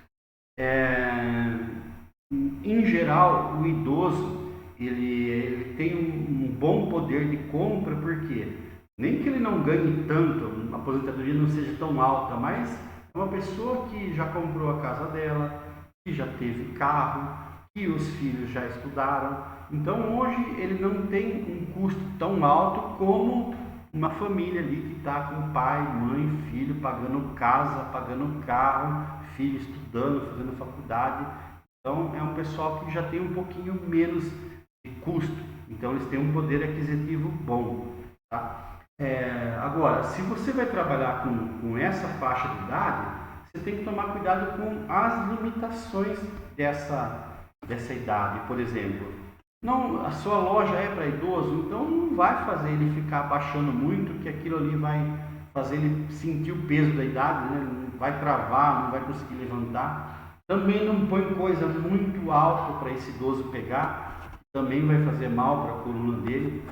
Em geral, o idoso ele tem um bom poder de compra, porque nem que ele não ganhe tanto, a aposentadoria não seja tão alta, mas é uma pessoa que já comprou a casa dela, que já teve carro, que os filhos já estudaram. Então hoje ele não tem um custo tão alto como uma família ali que está com pai, mãe, filho, pagando casa, pagando carro, filho estudando, fazendo faculdade. Então é um pessoal que já tem um pouquinho menos de custo. Então eles têm um poder aquisitivo bom. Tá? Agora, se você vai trabalhar com essa faixa de idade, você tem que tomar cuidado com as limitações dessa idade. Por exemplo, não, a sua loja é para idoso, então não vai fazer ele ficar baixando muito, que aquilo ali vai fazer ele sentir o peso da idade, né? Não vai travar, não vai conseguir levantar. Também não põe coisa muito alta para esse idoso pegar, também vai fazer mal para a coluna dele.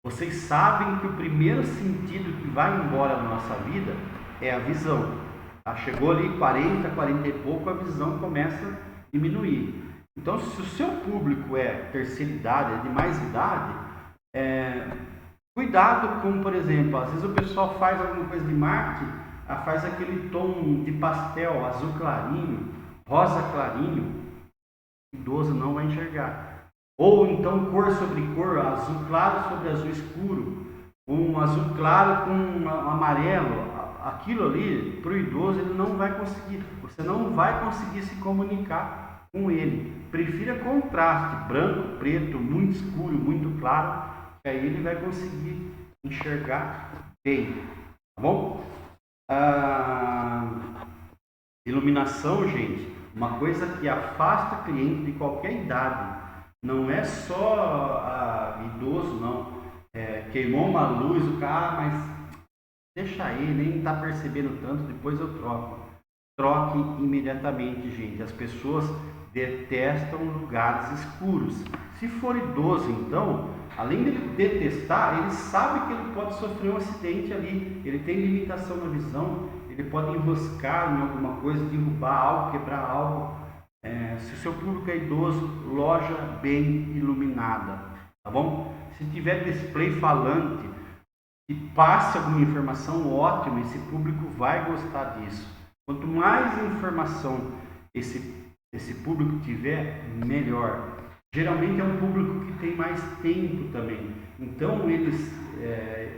Vocês sabem que o primeiro sentido que vai embora na nossa vida é a visão. Tá? Chegou ali 40, 40 e pouco, a visão começa a diminuir. Então, se o seu público é terceira idade, é de mais idade, cuidado com, por exemplo, às vezes o pessoal faz alguma coisa de marketing, faz aquele tom de pastel, azul clarinho, rosa clarinho, idoso não vai enxergar. Ou então cor sobre cor, azul claro sobre azul escuro, um azul claro com um amarelo. Aquilo ali, para o idoso, ele não vai conseguir. Você não vai conseguir se comunicar com ele. Prefira contraste, branco, preto, muito escuro, muito claro, que aí ele vai conseguir enxergar bem. Tá bom? Iluminação, gente, uma coisa que afasta cliente de qualquer idade. Não é só idoso, não. Queimou uma luz, o cara, mas deixa aí, nem está percebendo tanto, depois eu troco. Troque imediatamente, gente. As pessoas detestam lugares escuros. Se for idoso, então, além de detestar, ele sabe que ele pode sofrer um acidente ali. Ele tem limitação na visão, ele pode enroscar em alguma coisa, derrubar algo, quebrar algo. Se o seu público é idoso, loja bem iluminada, tá bom? Se tiver display falante e passe alguma informação, ótimo, esse público vai gostar disso. Quanto mais informação esse público tiver, melhor. Geralmente é um público que tem mais tempo também. Então eles,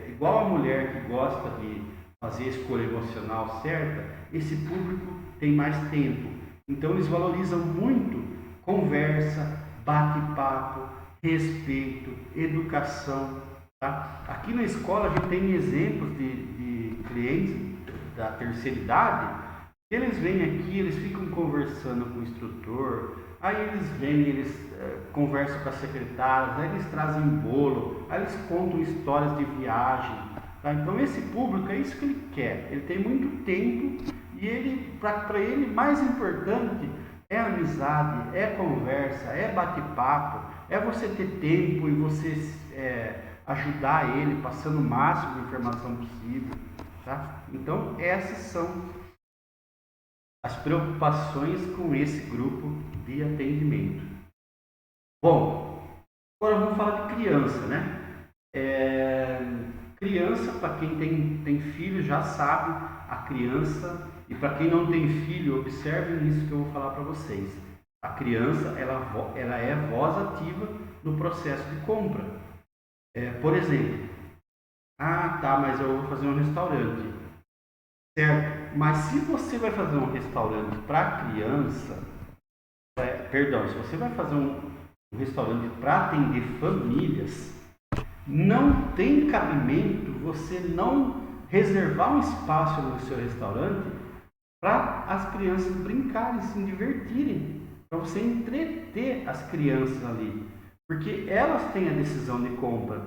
igual a mulher que gosta de fazer a escolha emocional certa, esse público tem mais tempo. Então eles valorizam muito conversa, bate-papo, respeito, educação. Tá? Aqui na escola a gente tem exemplos de clientes da terceira idade. Eles vêm aqui, eles ficam conversando com o instrutor, aí eles vêm, eles conversam com as secretárias, aí eles trazem bolo, aí eles contam histórias de viagem. Tá? Então esse público é isso que ele quer. Ele tem muito tempo. E para ele, mais importante é amizade, é conversa, é bate-papo, é você ter tempo e você ajudar ele, passando o máximo de informação possível. Tá? Então, essas são as preocupações com esse grupo de atendimento. Bom, agora vamos falar de criança, né? Criança, para quem tem filho, já sabe, a criança... E para quem não tem filho, observem isso que eu vou falar para vocês. A criança, ela é voz ativa no processo de compra. Por exemplo, mas eu vou fazer um restaurante. Certo? Mas se você vai fazer um restaurante para criança, se você vai fazer um restaurante para atender famílias, não tem cabimento você não reservar um espaço no seu restaurante para as crianças brincarem, se divertirem, para você entreter as crianças ali, porque elas têm a decisão de compra.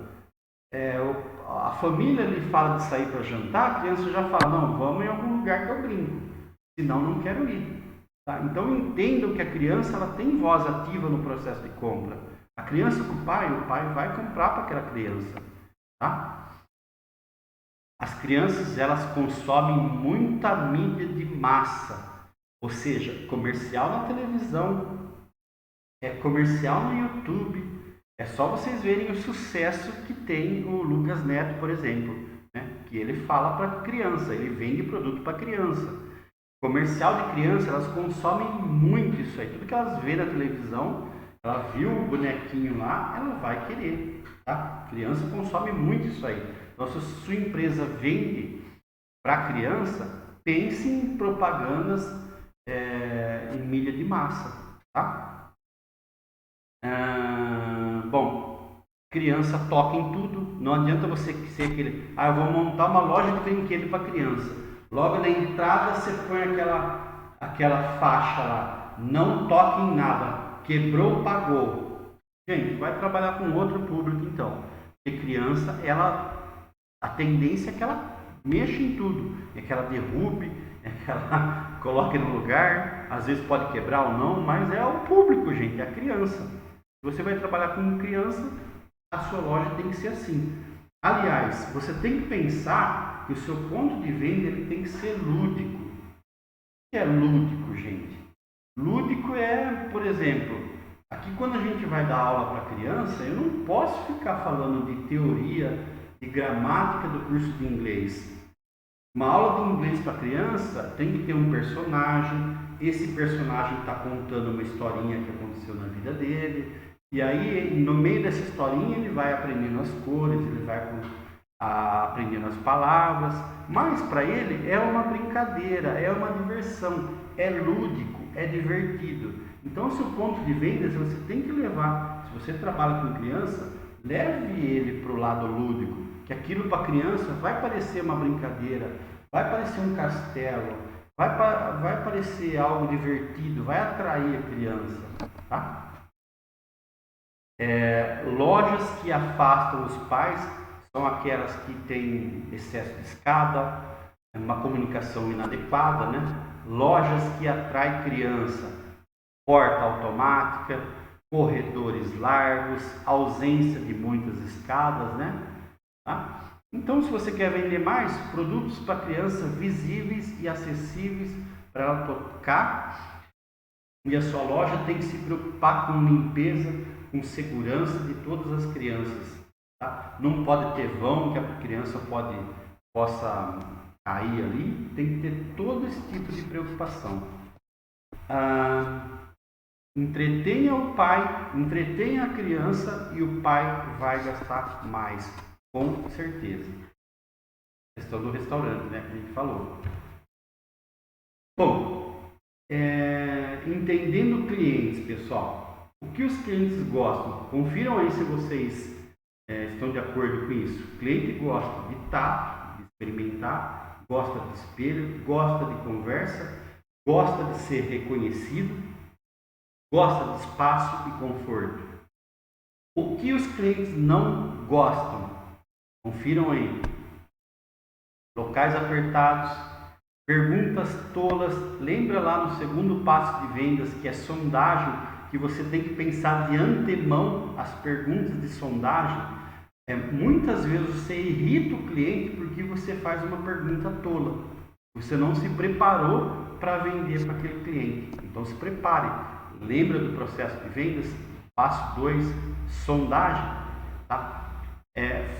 A família lhe fala de sair para jantar, a criança já fala, não, vamos em algum lugar que eu brinco, senão não quero ir. Tá? Então entendam que a criança ela tem voz ativa no processo de compra. A criança com o pai vai comprar para aquela criança. Tá? As crianças, elas consomem muita mídia de massa, ou seja, comercial na televisão, comercial no YouTube. É só vocês verem o sucesso que tem o Lucas Neto, por exemplo, né? Que ele fala para criança, ele vende produto para criança. Comercial de criança, elas consomem muito isso aí. Tudo que elas vêem na televisão, ela viu o bonequinho lá, ela vai querer. Tá? A criança consome muito isso aí. Então, se sua empresa vende para criança, pense em propagandas em mídia de massa. Tá? Bom, criança toca em tudo. Não adianta você ser aquele... eu vou montar uma loja de brinquedo para criança. Logo na entrada você põe aquela faixa lá. Não toque em nada. Quebrou, pagou. Gente, vai trabalhar com outro público então. Porque criança, a tendência é que ela mexa em tudo. É que ela derrube, é que ela coloque no lugar. Às vezes pode quebrar ou não, mas é o público, gente, é a criança. você vai trabalhar com criança, a sua loja tem que ser assim. Aliás, você tem que pensar que o seu ponto de venda ele tem que ser lúdico. O que é lúdico, gente? Lúdico é, por exemplo, aqui quando a gente vai dar aula para criança, eu não posso ficar falando de teoria, de gramática do curso de inglês. Uma aula de inglês para criança tem que ter um personagem, esse personagem está contando uma historinha que aconteceu na vida dele, e aí no meio dessa historinha ele vai aprendendo as cores, ele vai aprendendo as palavras, mas para ele é uma brincadeira, é uma diversão, é lúdico, é divertido. Então, seu ponto de vendas você tem que levar, se você trabalha com criança, leve ele para o lado lúdico, que aquilo para a criança vai parecer uma brincadeira, vai parecer um castelo, vai parecer algo divertido, vai atrair a criança, tá? Lojas que afastam os pais são aquelas que têm excesso de escada, uma comunicação inadequada, né? Lojas que atraem criança, porta automática, corredores largos, ausência de muitas escadas, né? Tá? Então, se você quer vender mais produtos para criança visíveis e acessíveis para ela tocar, e a sua loja tem que se preocupar com limpeza, com segurança de todas as crianças. Tá? Não pode ter vão que a criança possa cair ali, tem que ter todo esse tipo de preocupação. Entretenha o pai, entretenha a criança e o pai vai gastar mais, com certeza. Questão do restaurante, né, que a gente falou. Bom, entendendo clientes, pessoal, o que os clientes gostam? Confiram aí se vocês estão de acordo com isso. O cliente gosta de tato, de experimentar, gosta de espelho, gosta de conversa, gosta de ser reconhecido, gosta de espaço e conforto. O que os clientes não gostam? Confiram aí. Locais apertados, perguntas tolas. Lembra lá no segundo passo de vendas, que é sondagem, que você tem que pensar de antemão as perguntas de sondagem. Muitas vezes você irrita o cliente porque você faz uma pergunta tola. Você não se preparou para vender para aquele cliente. Então se prepare. Lembra do processo de vendas? Passo 2, sondagem. Tá?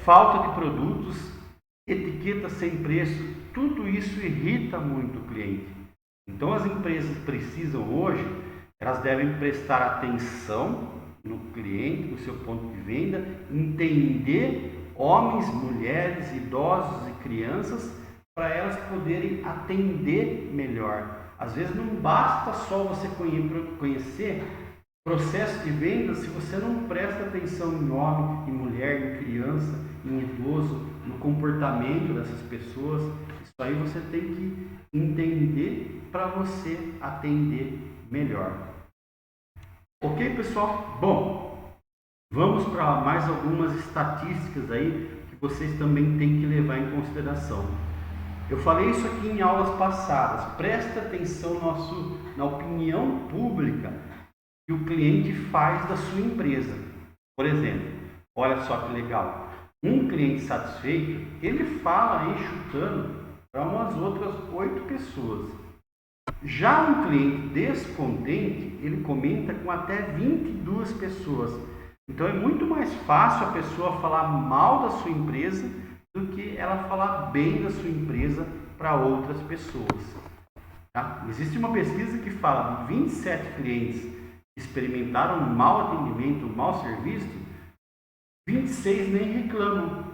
Falta de produtos, etiqueta sem preço, tudo isso irrita muito o cliente. Então as empresas precisam hoje, elas devem prestar atenção no cliente, no seu ponto de venda, entender homens, mulheres, idosos e crianças, para elas poderem atender melhor. Às vezes não basta só você conhecer processo de venda se você não presta atenção em homem, em mulher, em criança, em idoso, no comportamento dessas pessoas. Isso aí você tem que entender para você atender melhor. Ok, pessoal? Bom, vamos para mais algumas estatísticas aí que vocês também têm que levar em consideração. Eu falei isso aqui em aulas passadas. Presta atenção na opinião pública que o cliente faz da sua empresa. Por exemplo, olha só que legal. Um cliente satisfeito, ele fala aí chutando para umas outras 8 pessoas. Já um cliente descontente, ele comenta com até 22 pessoas. Então é muito mais fácil a pessoa falar mal da sua empresa do que ela falar bem da sua empresa para outras pessoas. Tá? Existe uma pesquisa que fala de 27 clientes que experimentaram um mau atendimento, um mau serviço, 26 nem reclamam.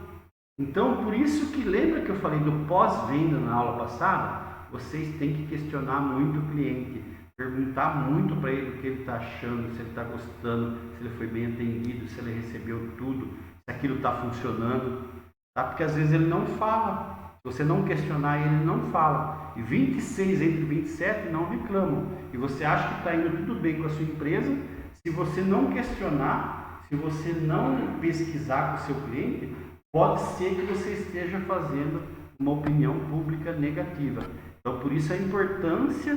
Então, por isso que lembra que eu falei do pós-venda na aula passada? Vocês têm que questionar muito o cliente, perguntar muito para ele o que ele está achando, se ele está gostando, se ele foi bem atendido, se ele recebeu tudo, se aquilo está funcionando. Tá? Porque às vezes ele não fala. Se você não questionar ele, não fala. E 26 entre 27 não reclamam. E você acha que está indo tudo bem com a sua empresa, se você não questionar, se você não pesquisar com o seu cliente, pode ser que você esteja fazendo uma opinião pública negativa. Então, por isso a importância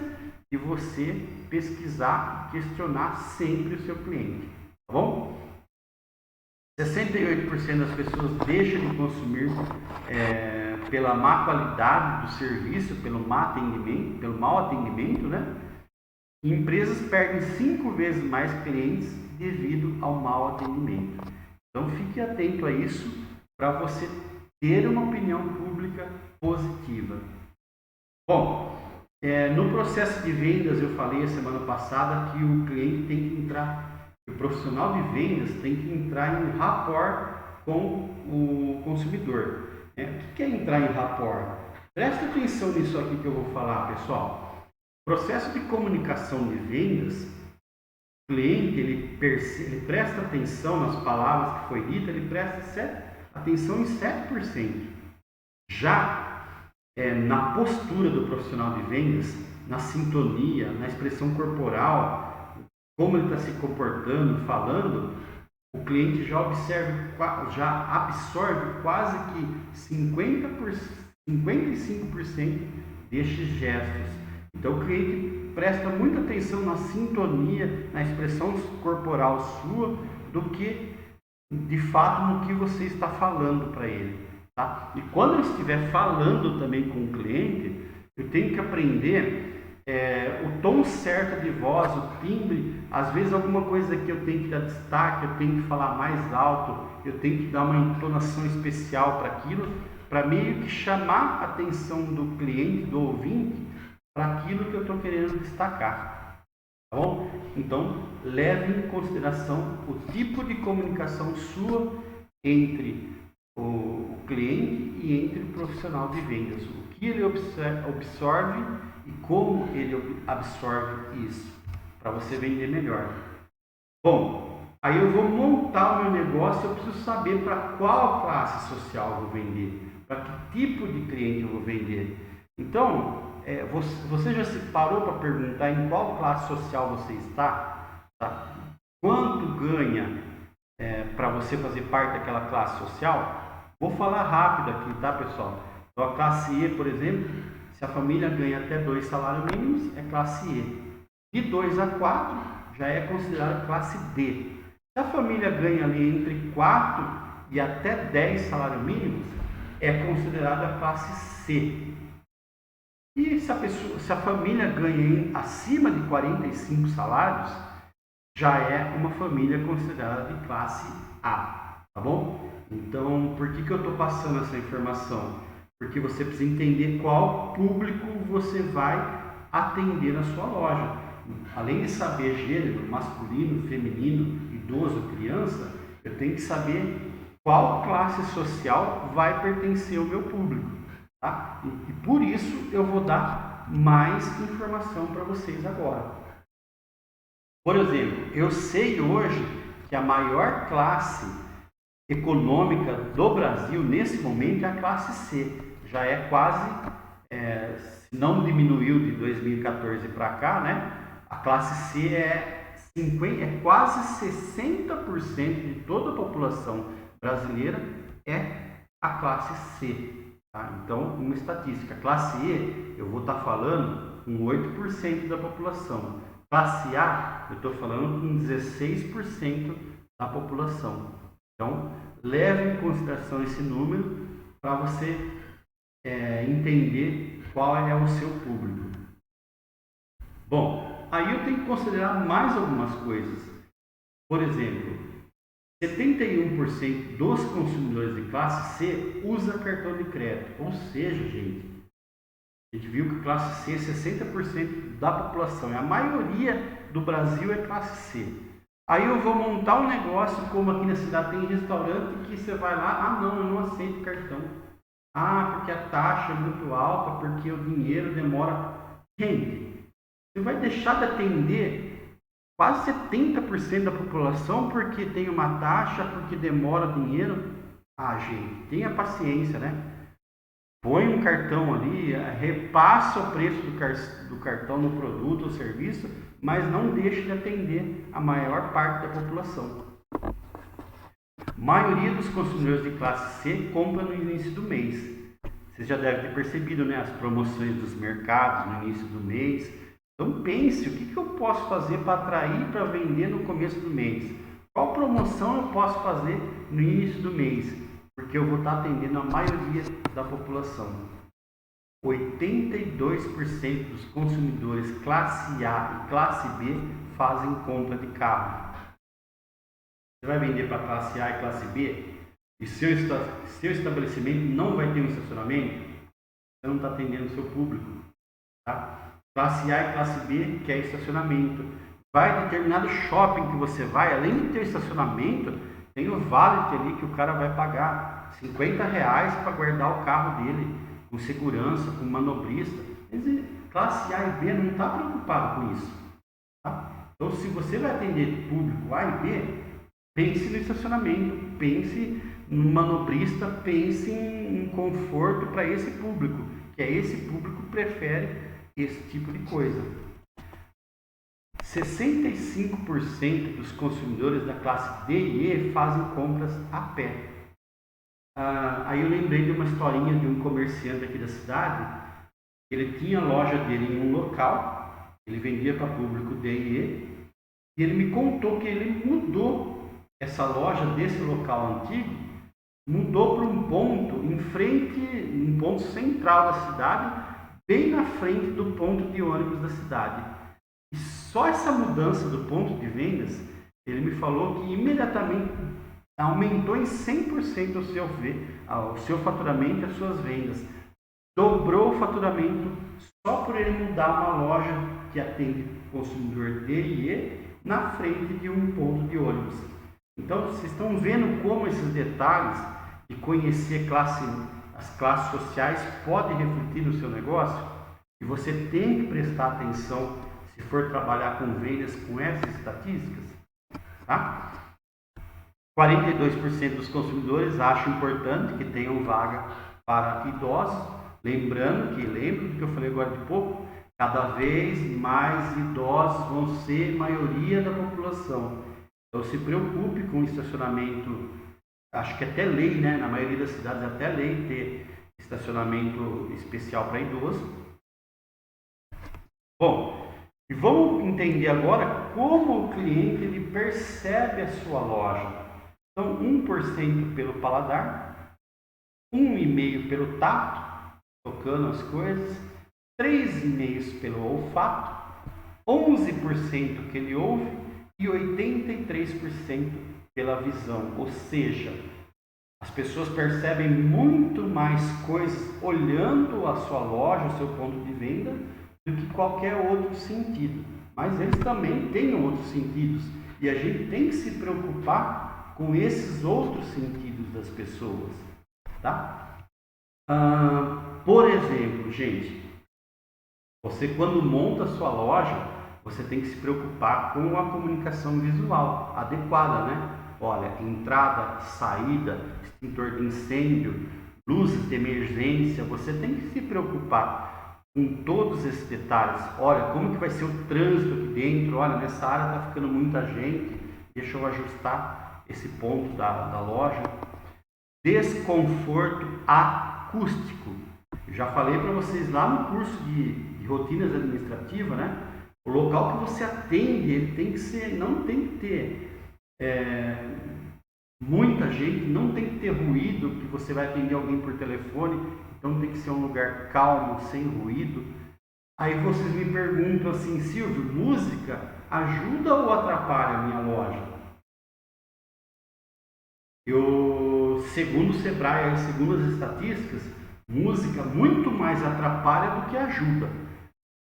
de você pesquisar e questionar sempre o seu cliente. tá bom? 68% das pessoas deixam de consumir pela má qualidade do serviço, pelo mau atendimento, né? E empresas perdem 5 vezes mais clientes devido ao mau atendimento. Então fique atento a isso para você ter uma opinião pública positiva. Bom, no processo de vendas eu falei a semana passada que o cliente tem que entrar, o profissional de vendas tem que entrar em rapport com o consumidor. O que é entrar em rapport? Presta atenção nisso aqui que eu vou falar, pessoal. O processo de comunicação de vendas, o cliente ele presta atenção nas palavras que foi dita, ele presta atenção em 7%. Já na postura do profissional de vendas, na sintonia, na expressão corporal, como ele está se comportando, falando, o cliente já absorve quase que 55% destes gestos. Então o cliente presta muita atenção na sintonia, na expressão corporal sua, do que de fato no que você está falando para ele. Tá? E quando eu estiver falando também com o cliente, eu tenho que aprender o tom certo de voz, o timbre. Às vezes alguma coisa que eu tenho que dar destaque, eu tenho que falar mais alto, eu tenho que dar uma entonação especial para aquilo, para meio que chamar a atenção do cliente, do ouvinte, para aquilo que eu estou querendo destacar. Tá bom? Então, leve em consideração o tipo de comunicação sua entre o cliente e entre o profissional de vendas. O que ele absorve e como ele absorve isso, para você vender melhor. Bom, aí eu vou montar o meu negócio, eu preciso saber para qual classe social eu vou vender, para que tipo de cliente eu vou vender. Então, você já se parou para perguntar em qual classe social você está? Tá? Quanto ganha para você fazer parte daquela classe social? Vou falar rápido aqui, tá, pessoal? Então, a classe E, por exemplo, se a família ganha até 2 salários mínimos, é classe E. De 2 a 4, já é considerada classe D. Se a família ganha ali entre 4 e até 10 salários mínimos, é considerada classe C. E se a família ganha acima de 45 salários, já é uma família considerada de classe A, tá bom? Então, por que eu estou passando essa informação? Porque você precisa entender qual público você vai atender na sua loja. Além de saber gênero, masculino, feminino, idoso, criança, eu tenho que saber qual classe social vai pertencer ao meu público. Tá? E por isso eu vou dar mais informação para vocês agora. Por exemplo, eu sei hoje que a maior classe econômica do Brasil nesse momento é a classe C. Já é quase, se não diminuiu de 2014 para cá, né? A classe C é quase 60% de toda a população brasileira é a classe C. Tá? Então, uma estatística, classe E, eu vou estar falando com 8% da população. Classe A, eu estou falando com 16% da população. Então, leve em consideração esse número para você entender qual é o seu público. Bom, aí eu tenho que considerar mais algumas coisas. Por exemplo, 71% dos consumidores de classe C usa cartão de crédito. Ou seja, a gente viu que a classe C é 60% da população. E a maioria do Brasil é classe C. Aí eu vou montar um negócio, como aqui na cidade tem restaurante que você vai lá, não, eu não aceito cartão. Porque a taxa é muito alta, porque o dinheiro demora. Gente, você vai deixar de atender quase 70% da população porque tem uma taxa, porque demora dinheiro. Gente, tenha paciência, né? Põe um cartão ali, repassa o preço do cartão no produto ou serviço, mas não deixe de atender a maior parte da população. A maioria dos consumidores de classe C compra no início do mês. Você já deve ter percebido, né, as promoções dos mercados no início do mês. Então pense, o que eu posso fazer para atrair para vender no começo do mês? Qual promoção eu posso fazer no início do mês? Porque eu vou estar atendendo a maioria da população. 82% dos consumidores classe A e classe B fazem compra de carro. Você vai vender para classe A e classe B e seu estabelecimento não vai ter um estacionamento, você não está atendendo o seu público. Tá? Classe A e classe B quer estacionamento. Vai determinado shopping que você vai, além de ter estacionamento, tem o valet ali que o cara vai pagar R$50 para guardar o carro dele, com segurança, com manobrista. Quer dizer, classe A e B não está preocupado com isso. Tá? Então, se você vai atender público A e B, pense no estacionamento, pense no manobrista, pense em conforto para esse público, que é esse público que prefere esse tipo de coisa. 65% dos consumidores da classe D e E fazem compras a pé. Aí eu lembrei de uma historinha de um comerciante aqui da cidade. Ele tinha a loja dele em um local, ele vendia para público D e ele me contou que ele mudou essa loja desse local antigo, mudou para um ponto em frente, um ponto central da cidade, bem na frente do ponto de ônibus da cidade. E só essa mudança do ponto de vendas, ele me falou que imediatamente aumentou em 100% o seu faturamento e as suas vendas. Dobrou o faturamento só por ele mudar uma loja que atende consumidor D e E na frente de um ponto de ônibus. Então, vocês estão vendo como esses detalhes de conhecer as classes sociais podem refletir no seu negócio? E você tem que prestar atenção se for trabalhar com vendas com essas estatísticas. Tá? 42% dos consumidores acham importante que tenham vaga para idosos. Lembrando do que eu falei agora de pouco, cada vez mais idosos vão ser maioria da população. Então se preocupe com o estacionamento, acho que até lei, né? Na maioria das cidades até lei ter estacionamento especial para idoso. Bom, e vamos entender agora como o cliente ele percebe a sua loja. Então 1% pelo paladar, 1,5% pelo tato, tocando as coisas, 3,5% pelo olfato, 11% que ele ouve e 83% pela visão. Ou seja, as pessoas percebem muito mais coisas olhando a sua loja, o seu ponto de venda, do que qualquer outro sentido. Mas eles também têm outros sentidos e a gente tem que se preocupar com esses outros sentidos das pessoas. Tá? Por exemplo, gente, você quando monta a sua loja, você tem que se preocupar com a comunicação visual adequada, né? Olha, entrada, saída, extintor de incêndio, luzes de emergência, você tem que se preocupar com todos esses detalhes. Olha, como que vai ser o trânsito aqui dentro? Olha, nessa área está ficando muita gente, deixa eu ajustar esse ponto da loja. Desconforto acústico. Eu já falei para vocês lá no curso de rotinas administrativas, né? O local que você atende, ele tem que ser, não tem que ter muita gente, não tem que ter ruído, que você vai atender alguém por telefone, então tem que ser um lugar calmo, sem ruído. Aí vocês me perguntam assim, Silvio, música ajuda ou atrapalha a minha loja? Segundo o Sebrae, segundo as estatísticas, música muito mais atrapalha do que ajuda.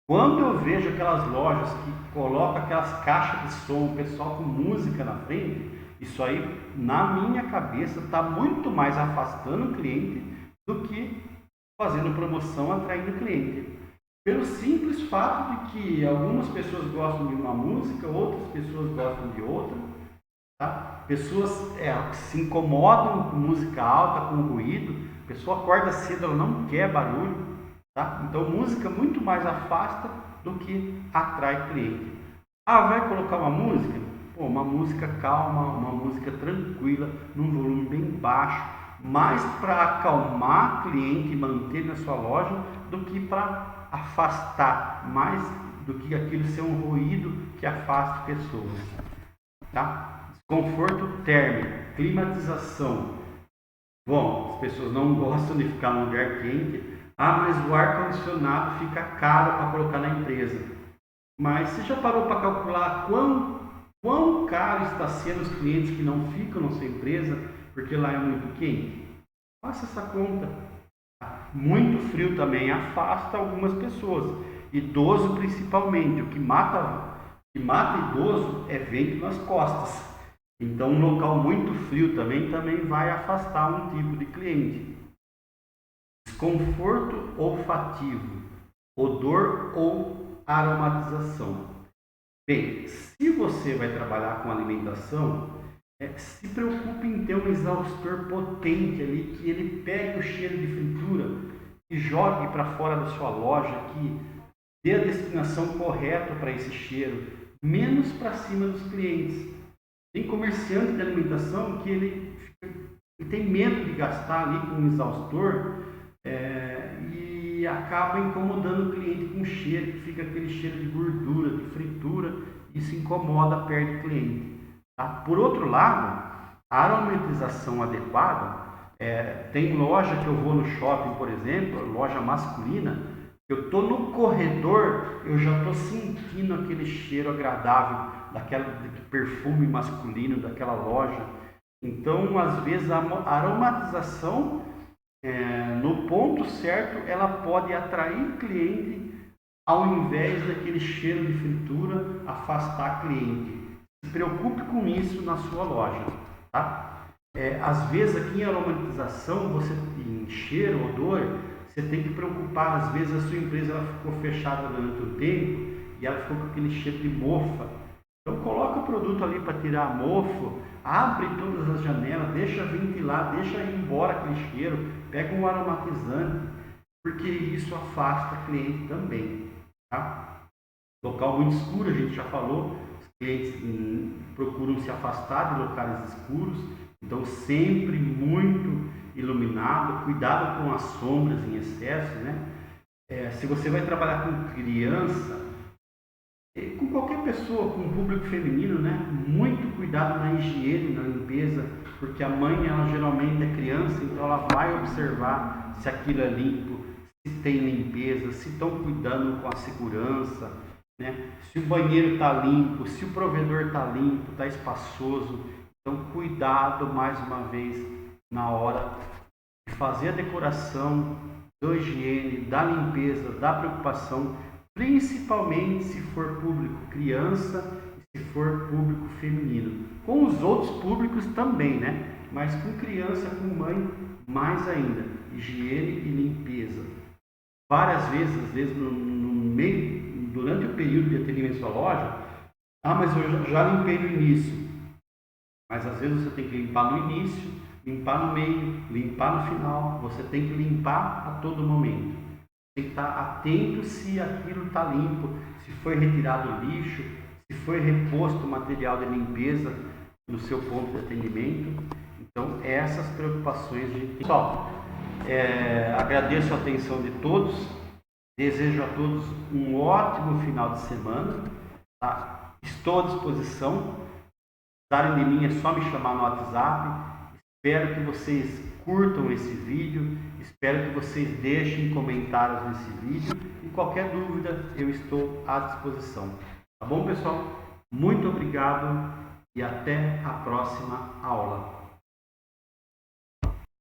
Quando eu vejo aquelas lojas que colocam aquelas caixas de som, o pessoal com música na frente, isso aí, na minha cabeça, está muito mais afastando o cliente do que fazendo promoção, atraindo cliente. Pelo simples fato de que algumas pessoas gostam de uma música, outras pessoas gostam de outra. Tá? Pessoas se incomodam com música alta, com ruído. A pessoa acorda cedo, ela não quer barulho. Tá? Então, música muito mais afasta do que atrai cliente. Vai colocar uma música? Uma música calma, uma música tranquila, num volume bem baixo, mais para acalmar cliente e manter na sua loja do que para afastar, mais do que aquilo ser um ruído que afaste pessoas. Tá? Conforto térmico, climatização. Bom, as pessoas não gostam de ficar num lugar quente. Mas o ar-condicionado fica caro para colocar na empresa. Mas você já parou para calcular quão caro está sendo os clientes que não ficam na sua empresa porque lá é muito quente? Faça essa conta. Muito frio também afasta algumas pessoas. Idoso principalmente. O que mata idoso é vento nas costas. Então um local muito frio também vai afastar um tipo de cliente. Desconforto olfativo, odor ou aromatização. Bem, se você vai trabalhar com alimentação, se preocupe em ter um exaustor potente ali, que ele pegue o cheiro de fritura e jogue para fora da sua loja, que dê a destinação correta para esse cheiro, menos para cima dos clientes. Tem comerciante de alimentação que ele tem medo de gastar ali com um exaustor e acaba incomodando o cliente com cheiro, que fica aquele cheiro de gordura, de fritura, e se incomoda, perde o cliente. Tá? Por outro lado, a aromatização adequada, tem loja que eu vou no shopping, por exemplo, loja masculina, eu estou no corredor, eu já estou sentindo aquele cheiro agradável, daquele perfume masculino daquela loja. Então, às vezes, a aromatização, no ponto certo, ela pode atrair cliente, ao invés daquele cheiro de fritura afastar cliente. Se preocupe com isso na sua loja. Tá? Às vezes, aqui em aromatização, em cheiro, odor, você tem que preocupar. Às vezes, a sua empresa ela ficou fechada durante um tempo e ela ficou com aquele cheiro de mofa. Então coloca o produto ali para tirar mofo, abre todas as janelas, deixa ventilar, deixa ir embora aquele cheiro, pega um aromatizante, porque isso afasta o cliente também. Tá? Local muito escuro, a gente já falou, os clientes procuram se afastar de locais escuros, então sempre muito iluminado, cuidado com as sombras em excesso, né? Se você vai trabalhar com criança, com qualquer pessoa, com o público feminino, né? Muito cuidado na higiene, na limpeza, porque a mãe, ela geralmente é criança, então ela vai observar se aquilo é limpo, se tem limpeza, se estão cuidando com a segurança, né? Se o banheiro está limpo, se o provedor está limpo, está espaçoso. Então, cuidado mais uma vez na hora de fazer a decoração, da higiene, da limpeza, da preocupação, principalmente se for público criança e se for público feminino. Com os outros públicos também, né? Mas com criança, com mãe, mais ainda. Higiene e limpeza. Várias vezes, às vezes durante o período de atendimento da sua loja, mas eu já limpei no início. Mas às vezes você tem que limpar no início, limpar no meio, limpar no final. Você tem que limpar a todo momento. Tem que estar atento se aquilo está limpo, se foi retirado o lixo, se foi reposto o material de limpeza no seu ponto de atendimento. Então, essas preocupações a gente tem. Pessoal, agradeço a atenção de todos, desejo a todos um ótimo final de semana. Tá? Estou à disposição. Se precisarem de mim, é só me chamar no WhatsApp. Espero que vocês curtam esse vídeo, espero que vocês deixem comentários nesse vídeo e qualquer dúvida eu estou à disposição. Tá bom, pessoal? Muito obrigado e até a próxima aula.